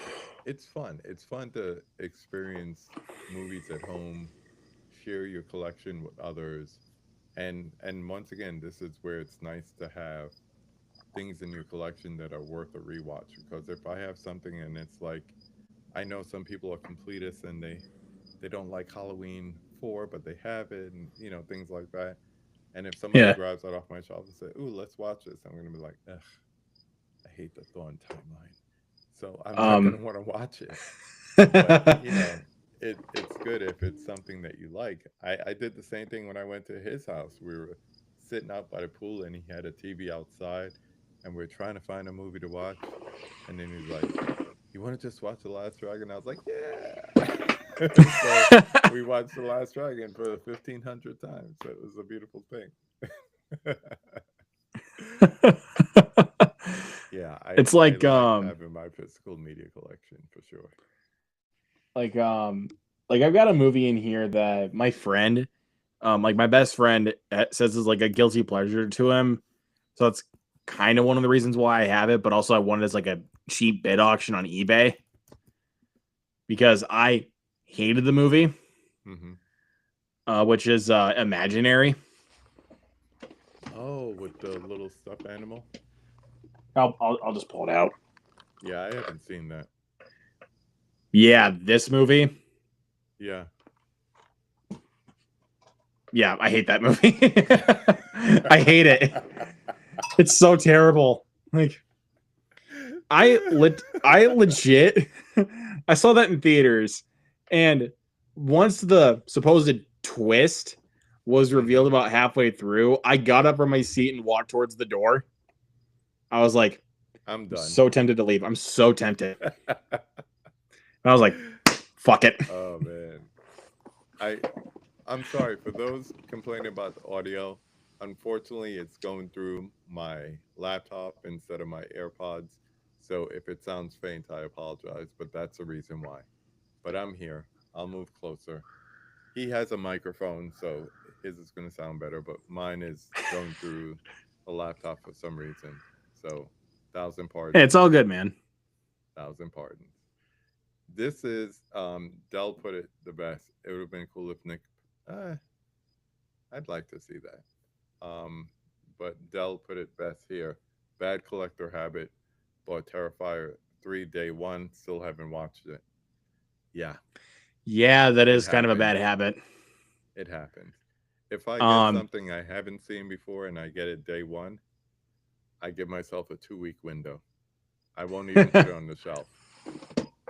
it's fun. It's fun to experience movies at home, share your collection with others, and once again, this is where it's nice to have things in your collection that are worth a rewatch. Because if I have something and it's like, I know some people are completists and they don't like Halloween 4, but they have it, and things like that. And if somebody Yeah. grabs that off my shelf and say, "Ooh, let's watch this," I'm gonna be like, "Ugh, I hate the Thorn timeline," so I'm not gonna Um. want to watch it. But it's good if it's something that you like. I did the same thing when I went to his house. We were sitting out by the pool and he had a TV outside, and we are trying to find a movie to watch. And then he's like, "You want to just watch The Last Dragon?" I was like, "Yeah." So we watched The Last Dragon for the 1500th time. So it was a beautiful thing. Yeah, It's I like like having my physical media collection for sure. like um like I've got a movie in here that my friend, like my best friend, says is like a guilty pleasure to him. So that's kind of one of the reasons why I have it, but also I want it as like a cheap bid auction on eBay because I hated the movie, Hmm. which is Imaginary. Oh, with the little stuffed animal. I'll just pull it out. Yeah, I haven't seen that. Yeah, this movie. Yeah. Yeah, I hate that movie. I hate it. It's so terrible. Like I legit I saw that in theaters, and once the supposed twist was revealed Hmm. about halfway through, I got up from my seat and walked towards the door. I was like, I'm I'm done. so tempted to leave. I'm so tempted. And I was like, fuck it. Oh man. I I'm sorry for those complaining about the audio. Unfortunately, it's going through my laptop instead of my AirPods. So if it sounds faint, I apologize, but that's the reason why. But I'm here. I'll move closer. He has a microphone, so his is going to sound better, but mine is going through a laptop for some reason. So, thousand Hey, it's pardons. all good, man. Thousand pardons. This is Dell put it the best. It would have been cool if Nick. Uh, I'd like to see that. But Dell put it best here. Bad collector habit. Bought Terrifier 3 day one. Still haven't watched it. Yeah, Yeah, that it is kind of a bad happens. habit. It happens. If I get Um, something I haven't seen before and I get it day one, I give myself a 2 week window. I won't even put it on the shelf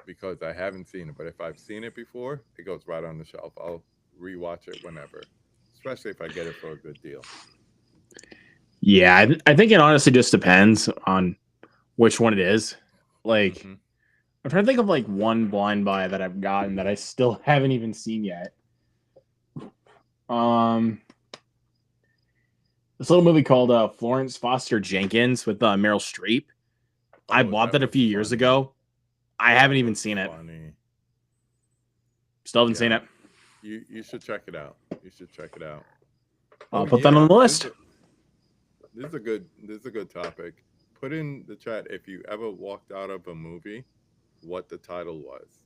because I haven't seen it. But if I've seen it before, it goes right on the shelf. I'll rewatch it whenever, especially if I get it for a good deal. yeah, I think it honestly just depends on which one it is. Like, Hmm. I'm trying to think of like one blind buy that I've gotten that I still haven't even seen yet. Um, this little movie called Florence Foster Jenkins with Meryl Streep. I Oh, bought that that a was few years funny. ago. I haven't That even was seen it. funny. Still haven't seen Yeah, it. you should check it out. You should check it out. I'll Oh put that on yeah, the list. this is a good topic. Put in the chat if you ever walked out of a movie, what the title was.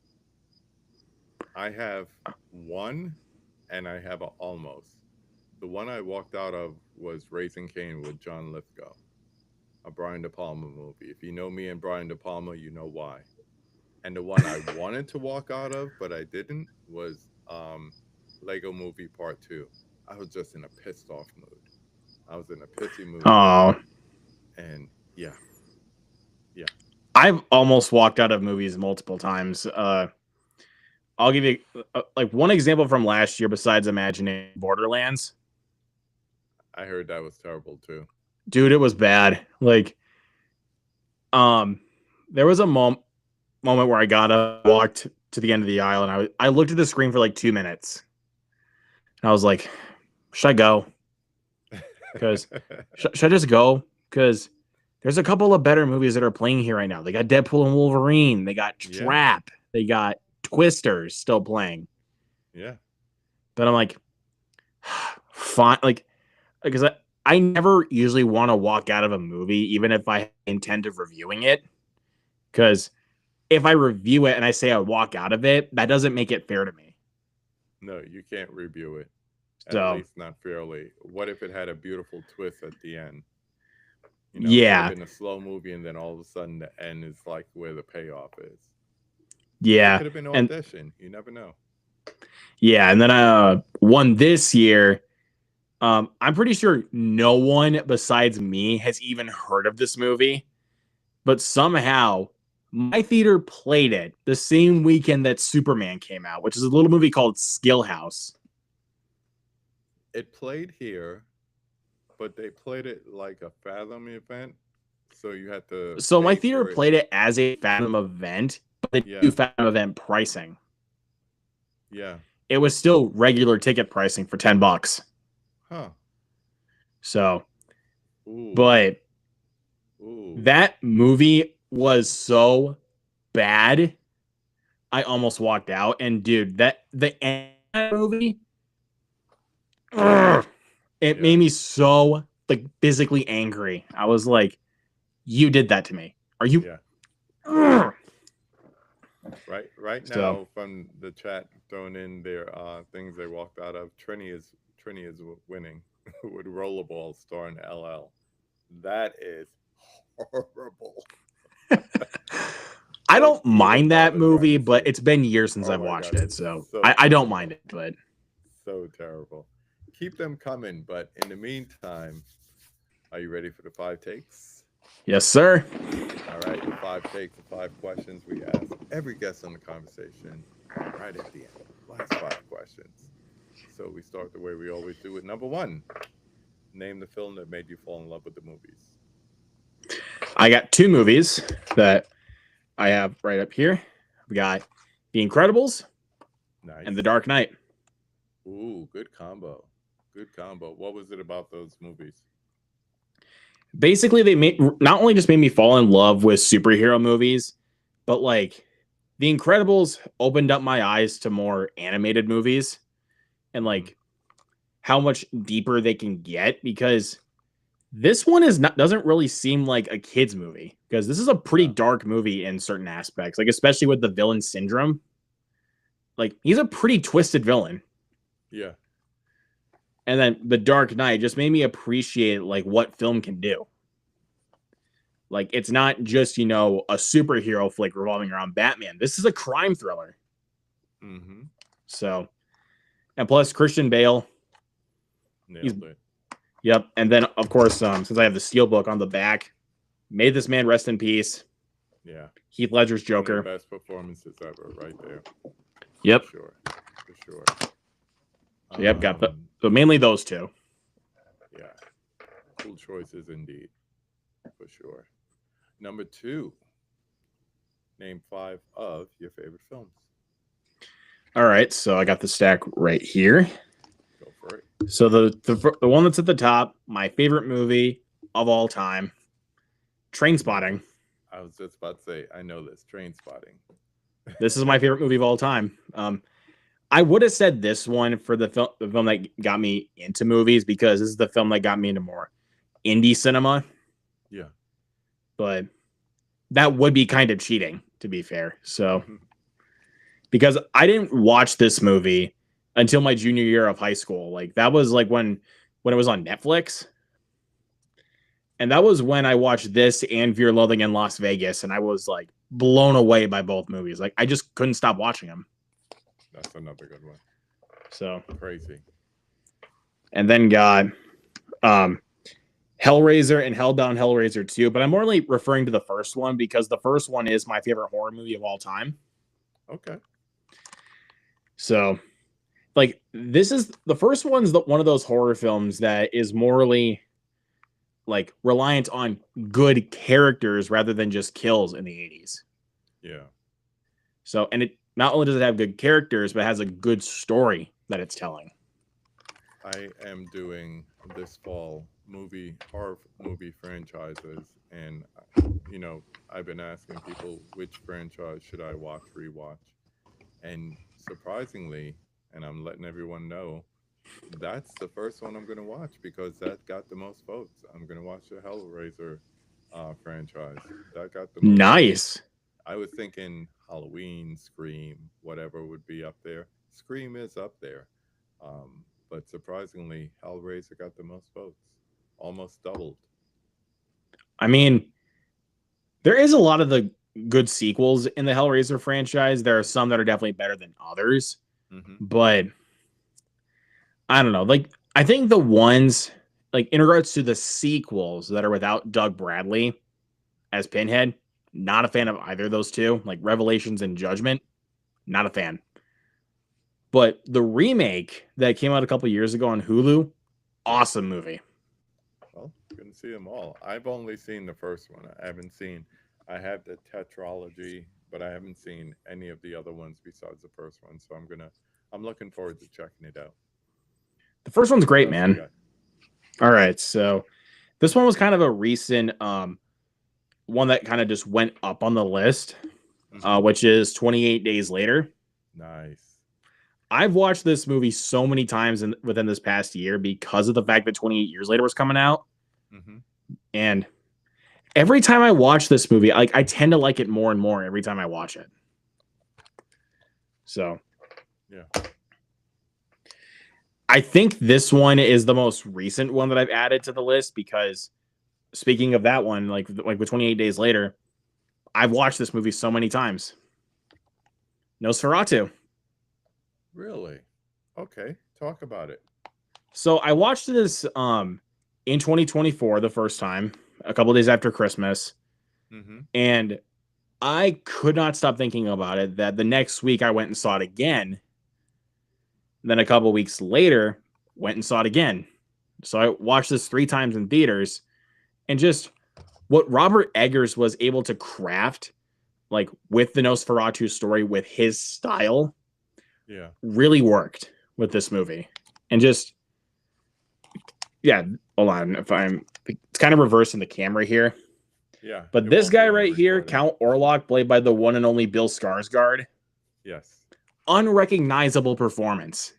I have one, and I have a almost. The one I walked out of was Raising Cain with John Lithgow, a Brian De Palma movie. If you know me and Brian De Palma, you know why. And the one I wanted to walk out of, but I didn't, was Lego Movie Part 2. I was just in a pissed off mood. I was in a pissy mood. Oh, And yeah, yeah. I've almost walked out of movies multiple times. I'll give you like one example from last year besides imagining Borderlands. I heard that was terrible too. Dude, it was bad. Like, there was a moment where I got up, walked to the end of the aisle, and I looked at the screen for like 2 minutes. And I was like, should I go? Because should I just go? Because there's a couple of better movies that are playing here right now. They got Deadpool and Wolverine. They got Trap. They got Twisters still playing. Yeah. But I'm like, fine. Like, because I never usually want to walk out of a movie, even if I intend of reviewing it. Because if I review it and I say I walk out of it, that doesn't make it fair to me. No, you can't review it. So, at least not fairly. What if it had a beautiful twist at the end? You know, yeah. It could have been a slow movie, and then all of a sudden the end is like where the payoff is. Yeah. It could have been Audition. You never know. Yeah, and then one this year. I'm pretty sure no one besides me has even heard of this movie, but somehow my theater played it the same weekend that Superman came out, which is a little movie called Skill House. It played here, but they played it like a Fathom event, so you had to. So my theater played it as a Fathom event, but they do Fathom event pricing. Yeah. It was still regular ticket pricing for $10. Huh. So, Ooh. But that movie was so bad, I almost walked out. And dude, the end of that movie, it made me so like physically angry. I was like, "You did that to me. Are you?" Yeah. Right now, from the chat throwing in their things they walked out of, Trini is winning with Rollerball starring LL. That is horrible. I don't mind that movie, but it's been years since I've watched it, so I don't mind it. But so terrible. Keep them coming. But in the meantime, are you ready for the 5 takes? Yes, sir. All right, the 5 takes, the 5 questions we ask every guest on the conversation right at the end. Last 5 questions. So we start the way we always do with number 1. Name the film that made you fall in love with the movies. I got 2 movies that I have right up here. We got The Incredibles and The Dark Knight. Ooh, good combo. Good combo. What was it about those movies? Basically, they not only just made me fall in love with superhero movies, but like The Incredibles opened up my eyes to more animated movies and like how much deeper they can get, because this one doesn't really seem like a kid's movie, because this is a pretty dark movie in certain aspects, like especially with the villain syndrome. Like, he's a pretty twisted villain. Yeah. And then The Dark Knight just made me appreciate like what film can do. Like, it's not just, you know, a superhero flick revolving around Batman. This is a crime thriller. Mm-hmm. So, and plus Christian Bale. Nailed it. Yep. And then, of course, since I have the Steelbook on the back, may this man rest in peace. Yeah. Heath Ledger's Joker. One of the best performances ever, right there. Yep. For sure. Yep. Got but mainly those 2. Yeah. Cool choices indeed. For sure. Number 2. Name 5 of your favorite films. All right. So I got the stack right here. Go for it. So the one that's at the top, my favorite movie of all time, Trainspotting. I was just about to say, I know this. Trainspotting. This is my favorite movie of all time. I would have said this one for the film that got me into movies, because this is the film that got me into more indie cinema. Yeah. But that would be kind of cheating, to be fair. So, because I didn't watch this movie until my junior year of high school. Like, that was like when it was on Netflix. And that was when I watched this and Fear, Loathing in Las Vegas. And I was like blown away by both movies. Like, I just couldn't stop watching them. That's another good one. So Crazy. And then got Hellraiser and Hellbound Hellraiser 2, but I'm more like referring to the first one because the first one is my favorite horror movie of all time. Okay. So, like, this is the first one's one of those horror films that is morally like reliant on good characters rather than just kills in the 80s. Yeah. So, and it not only does it have good characters, but it has a good story that it's telling. I am doing this fall horror movie franchises, and you know, I've been asking people which franchise should I rewatch, and surprisingly, and I'm letting everyone know, that's the first one I'm going to watch because that got the most votes. I'm going to watch the Hellraiser franchise. That got the most votes. Nice. I was thinking Halloween, Scream, whatever would be up there. Scream is up there. But surprisingly, Hellraiser got the most votes, almost doubled. I mean, there is a lot of the good sequels in the Hellraiser franchise. There are some that are definitely better than others, but I don't know. Like, I think the ones, like, in regards to the sequels that are without Doug Bradley as Pinhead, not a fan of either of those two. Like, Revelations and Judgment, not a fan. But the remake that came out a couple years ago on Hulu, awesome movie. Well, couldn't see them all. I've only seen the first one. I have the tetralogy, but I haven't seen any of the other ones besides the first one. So I'm looking forward to checking it out. The first one's great, man. All right, so this one was kind of a recent one that kind of just went up on the list, which is 28 Days Later. Nice. I've watched this movie so many times within this past year because of the fact that 28 Years Later was coming out. And every time I watch this movie, I tend to like it more and more every time I watch it. So, yeah. I think this one is the most recent one that I've added to the list because speaking of that one, like with 28 Days Later, I've watched this movie so many times. Nosferatu. Really? Okay. Talk about it. So I watched this in 2024 the first time, a couple of days after Christmas. And I could not stop thinking about it that the next week I went and saw it again. Then a couple of weeks later, went and saw it again. So I watched this 3 times in theaters, and just what Robert Eggers was able to craft, like with the Nosferatu story, with his style, really worked with this movie. And just, hold on. It's kind of reversing the camera here. Yeah. But this guy right here, Count Orlok, played by the one and only Bill Skarsgård. Yes. Unrecognizable performance.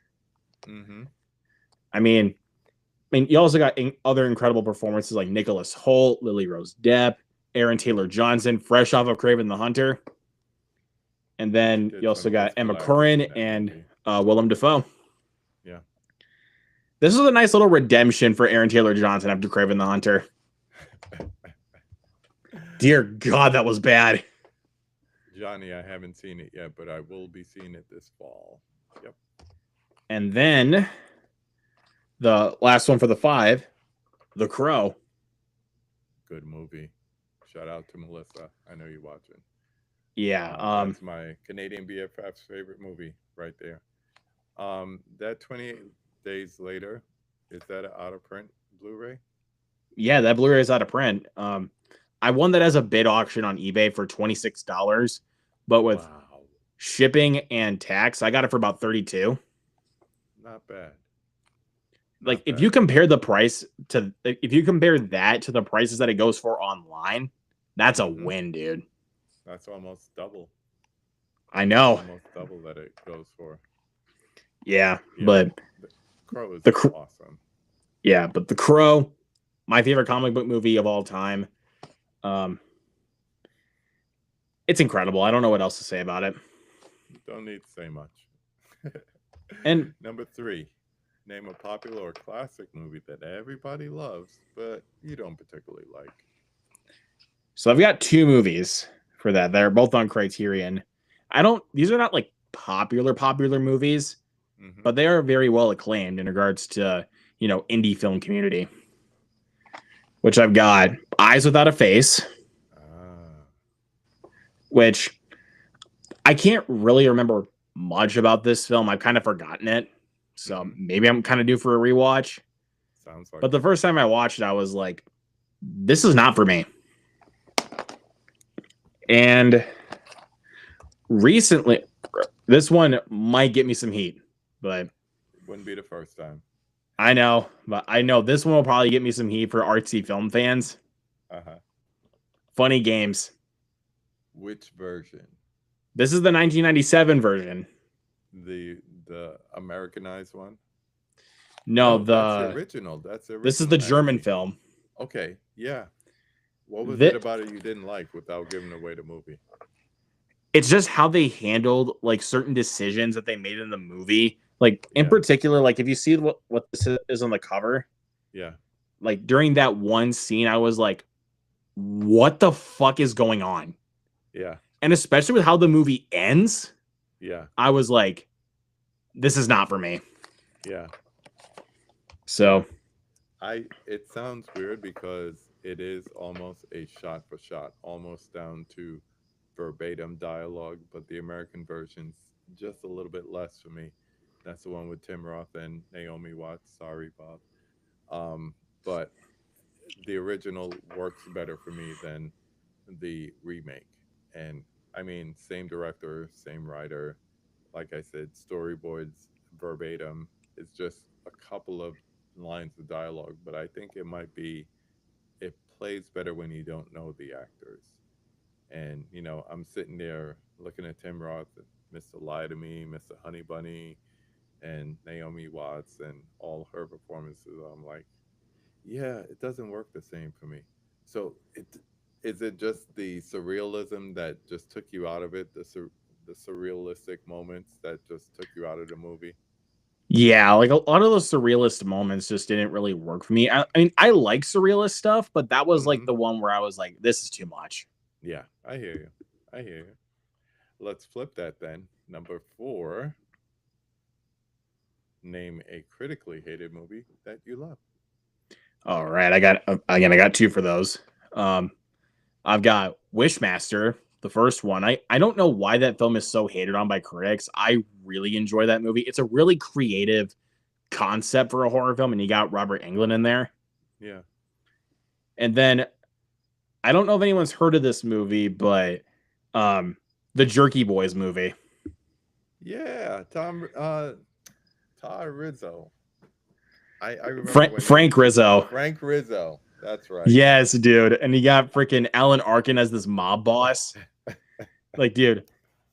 I mean, you also got other incredible performances like Nicholas Hoult, Lily Rose Depp, Aaron Taylor Johnson, fresh off of Kraven the Hunter. And then you also got Emma Corrin and Willem Dafoe. Yeah. This is a nice little redemption for Aaron Taylor Johnson after Kraven the Hunter. Dear God, that was bad. Johnny, I haven't seen it yet, but I will be seeing it this fall. Yep. And then the last one for the 5, The Crow. Good movie. Shout out to Melissa. I know you're watching. Yeah. That's my Canadian BFF's favorite movie right there. That 28 Days Later, is that an out of print Blu-ray? Yeah, that Blu-ray is out of print. I won that as a bid auction on eBay for $26, but with shipping and tax, I got it for about $32. Not bad. Like, if you compare that to the prices that it goes for online, that's a win, dude. That's almost double. I know. Almost double that it goes for. Yeah, but The Crow is awesome. Yeah, but The Crow, my favorite comic book movie of all time. It's incredible. I don't know what else to say about it. Don't need to say much. And number 3, name a popular or classic movie that everybody loves, but you don't particularly like. So I've got 2 movies for that. They're both on Criterion. These are not like popular movies, but they are very well acclaimed in regards to, indie film community. Which I've got Eyes Without a Face, which I can't really remember much about this film. I've kind of forgotten it. So maybe I'm kind of due for a rewatch. Sounds like. But the first time I watched it, I was like, this is not for me. And recently, this one might get me some heat, but wouldn't be the first time. I know, but I know this one will probably get me some heat for artsy film fans. Funny Games. Which version? This is the 1997 version. The Americanized one? No, that's the original. That's the original. This is the German film. Okay, yeah. What was it about it you didn't like without giving away the movie? It's just how they handled like certain decisions that they made in the movie. Like in particular, like if you see what this is on the cover, like during that one scene, I was like, what the fuck is going on? Yeah. And especially with how the movie ends, I was like, this is not for me. Yeah. So it sounds weird because it is almost a shot for shot, almost down to verbatim dialogue, but the American version's just a little bit less for me. That's the one with Tim Roth and Naomi Watts. Sorry, Bob. But the original works better for me than the remake. And I mean, same director, same writer. Like I said, storyboards verbatim. It's just a couple of lines of dialogue, but I think it plays better when you don't know the actors. And, I'm sitting there looking at Tim Roth, Mr. Lie to Me, Mr. Honey Bunny, and Naomi Watts and all her performances. I'm like, yeah, it doesn't work the same for me. So is it just the surrealism that just took you out of it, the surrealistic moments that just took you out of the movie? Yeah, like a lot of those surrealist moments just didn't really work for me. I mean, I like surrealist stuff, but that was like the one where I was like, this is too much. Yeah, I hear you. I hear you. Let's flip that then. Number 4. Name a critically hated movie that you love. All right, I got 2 for those. I've got Wishmaster, the first one. I don't know why that film is so hated on by critics. I really enjoy that movie. It's a really creative concept for a horror film, and you got Robert Englund in there. Yeah. And then I don't know if anyone's heard of this movie, but the Jerky Boys movie. Yeah, Todd Rizzo. I remember Frank Rizzo. Frank Rizzo. That's right. Yes, dude. And you got freaking Alan Arkin as this mob boss. Like, dude,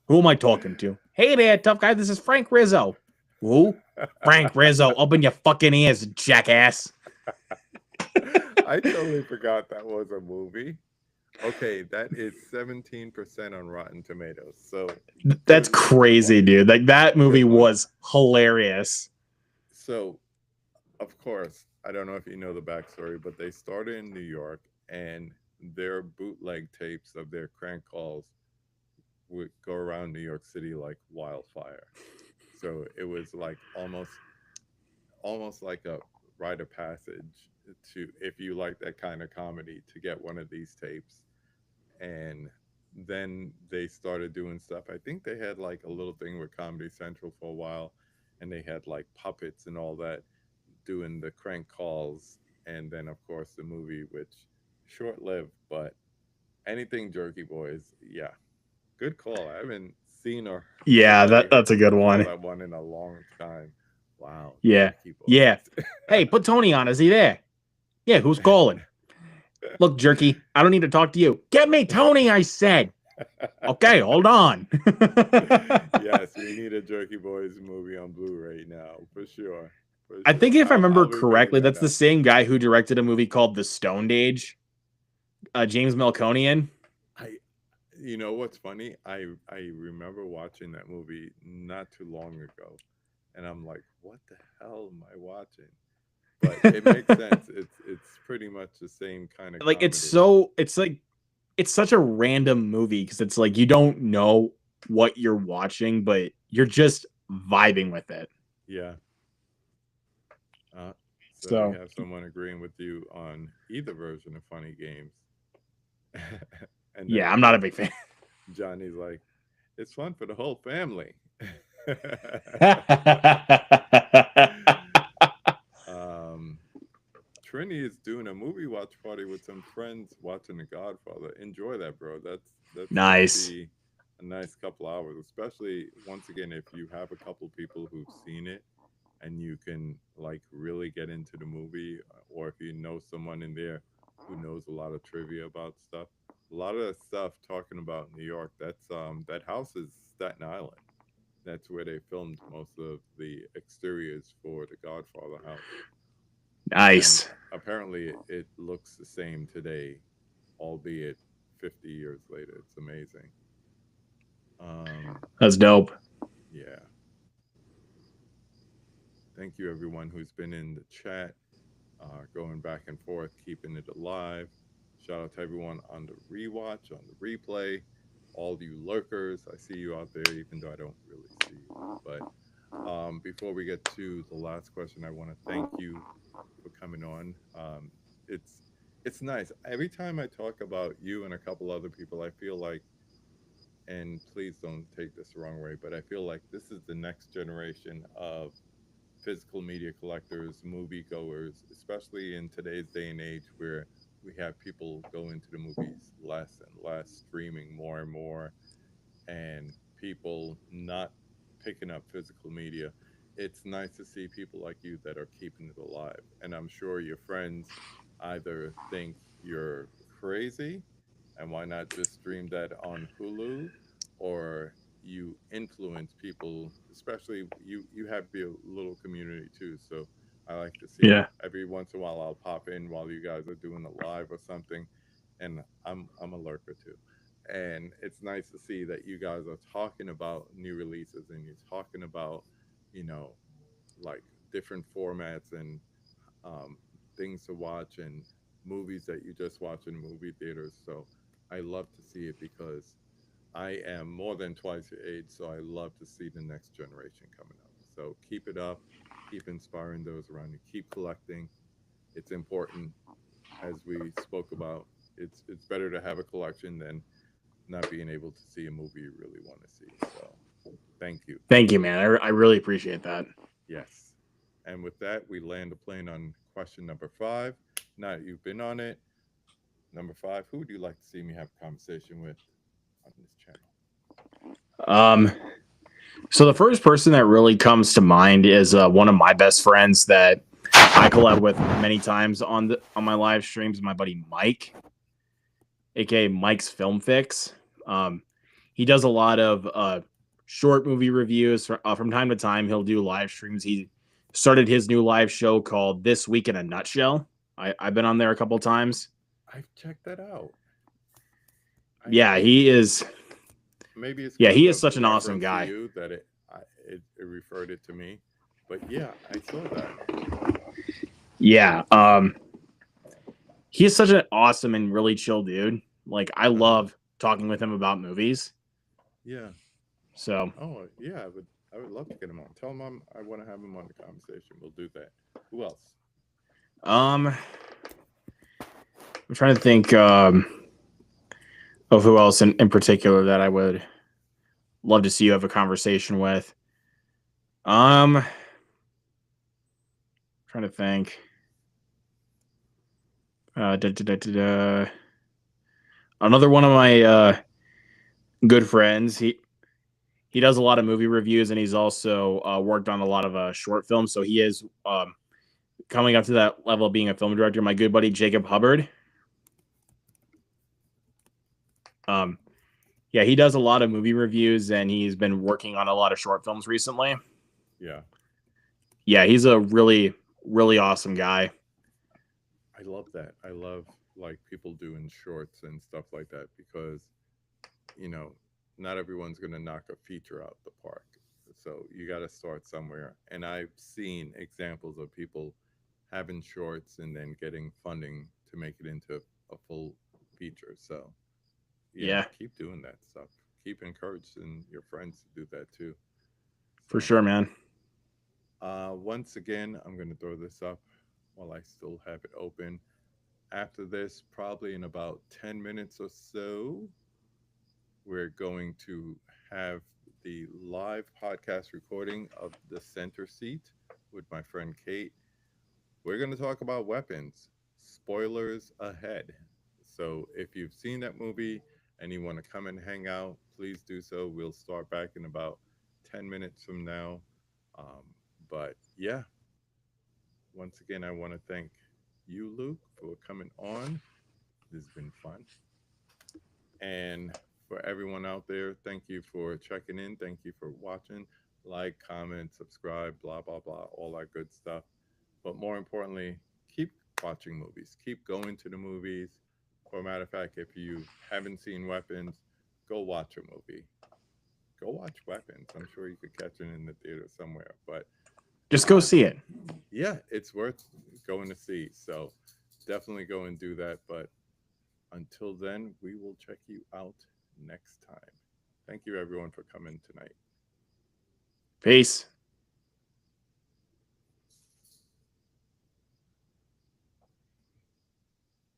who am I talking to? Hey there, tough guy. This is Frank Rizzo. Who? Frank Rizzo. Open your fucking ears, jackass. I totally forgot that was a movie. Okay, that is 17% on Rotten Tomatoes. So that's crazy, dude. Like that movie was hilarious. So, of course, I don't know if you know the backstory, but they started in New York, and their bootleg tapes of their crank calls would go around New York City like wildfire. So it was like almost like a rite of passage to, if you like that kind of comedy, to get one of these tapes. And then they started doing stuff. I think they had like a little thing with Comedy Central for a while, and they had like puppets and all that doing the crank calls. And then of course the movie, which short-lived, but anything Jerky Boys, yeah, good call. I haven't seen or that's a good one. That one in a long time. Wow. Yeah. Hey, put Tony on. Is he there? Yeah, who's calling? Look, Jerky, I don't need to talk to you. Get me Tony, I said. Okay, hold on. Yes, we need a Jerky Boys movie on Blu-ray now, for sure. I think if I remember correctly, that's the same guy who directed a movie called The Stoned Age. James Melkonian. You know what's funny? I remember watching that movie not too long ago, and I'm like, what the hell am I watching? But it makes sense. It's pretty much the same kind of like comedy. it's like it's such a random movie because it's like you don't know what you're watching, but you're just vibing with it. Yeah. Uh, so we So have someone agreeing with you on either version of Funny Games. And yeah, then I'm not a big fan. Johnny's like, it's fun for the whole family. um, Trini is doing a movie watch party with some friends watching The Godfather. Enjoy that, bro. That's gonna Nice. be a nice couple hours, especially once again if you have a couple people who've seen it and you can like really get into the movie, or if you know someone in there who knows a lot of trivia about stuff. A lot of the stuff talking about New York, that house is Staten Island. That's where they filmed most of the exteriors for the Godfather house. And Nice. apparently it looks the same today, albeit 50 years later. It's amazing. Um, That's dope. yeah. Thank you, everyone who's been in the chat, going back and forth, keeping it alive. Shout out to everyone on the rewatch, on the replay, all you lurkers. I see you out there, even though I don't really see you. But before we get to the last question, I want to thank you for coming on. It's nice. Every time I talk about you and a couple other people, I feel like, and please don't take this the wrong way, but I feel like this is the next generation of physical media collectors, moviegoers, especially in today's day and age where we have people go into the movies less and less, streaming more and more, and people not picking up physical media. It's nice to see people like you that are keeping it alive. And I'm sure your friends either think you're crazy and why not just stream that on Hulu, or you influence people, especially you have your little community too. So I like to see Yeah. every once in a while I'll pop in while you guys are doing a live or something, and I'm a lurker too. And it's nice to see that you guys are talking about new releases and you're talking about, you know, like different formats and um, things to watch and movies that you just watch in movie theaters. So I love to see it because I am more than twice your age, so I love to see the next generation coming up. So keep it up, keep inspiring those around you, keep collecting. It's important, as we spoke about. It's better to have a collection than not being able to see a movie you really want to see. So thank you. Thank you, man. I really appreciate that. Yes. And with that, we land the plane on question number 5. Now that you've been on it, number 5, who would you like to see me have a conversation with on this channel? Um, so the first person that really comes to mind is one of my best friends that I collab with many times on my live streams. My buddy Mike, aka Mike's Film Fix. Um, he does a lot of short movie reviews from time to time. He'll do live streams. He started his new live show called This Week in a Nutshell. I've been on there a couple times. I've checked that out. Yeah, he is. Maybe it's Yeah, because he is of such an awesome reference to guy. you that it referred it to me. But yeah, I saw that. Yeah, he is such an awesome and really chill dude. Like I love talking with him about movies. Yeah. So Oh yeah, I would love to get him on. Tell him I want to have him on the conversation. We'll do that. Who else? I'm trying to think of who else in particular that I would love to see you have a conversation with. Trying to think. Da, da, da, da, da. Another one of my good friends. He does a lot of movie reviews, and he's also worked on a lot of short films. So he is coming up to that level of being a film director. My good buddy Jacob Hubbard. Yeah, he does a lot of movie reviews, and he's been working on a lot of short films recently. Yeah. Yeah, he's a really, really awesome guy. I love that. I love like people doing shorts and stuff like that because, you know, not everyone's going to knock a feature out the park. So you got to start somewhere. And I've seen examples of people having shorts and then getting funding to make it into a full feature. So Yeah. keep doing that stuff. Keep encouraging your friends to do that too. For So, sure, man. once again, I'm going to throw this up while I still have it open. After this, probably in about 10 minutes or so, we're going to have the live podcast recording of The Center Seat with my friend Kate. We're going to talk about weapons. Spoilers ahead. So if you've seen that movie and you want to come and hang out, please do so. We'll start back in about 10 minutes from now. Um, but yeah, once again, I want to thank you, Luke, for coming on. This has been fun. And for everyone out there, thank you for checking in. Thank you for watching. Like, comment, subscribe, blah, blah, blah, all that good stuff. But more importantly, keep watching movies. Keep going to the movies. For a matter of fact, if you haven't seen Weapons, go watch a movie. Go watch Weapons. I'm sure you could catch it in the theater somewhere. But Just go see it. yeah, it's worth going to see. So definitely go and do that. But until then, we will check you out next time. Thank you, everyone, for coming tonight. Peace.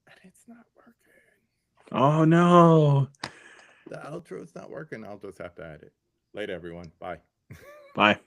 And it's not working. Oh no. The outro is not working. I'll just have to add it. Later, everyone. Bye. Bye.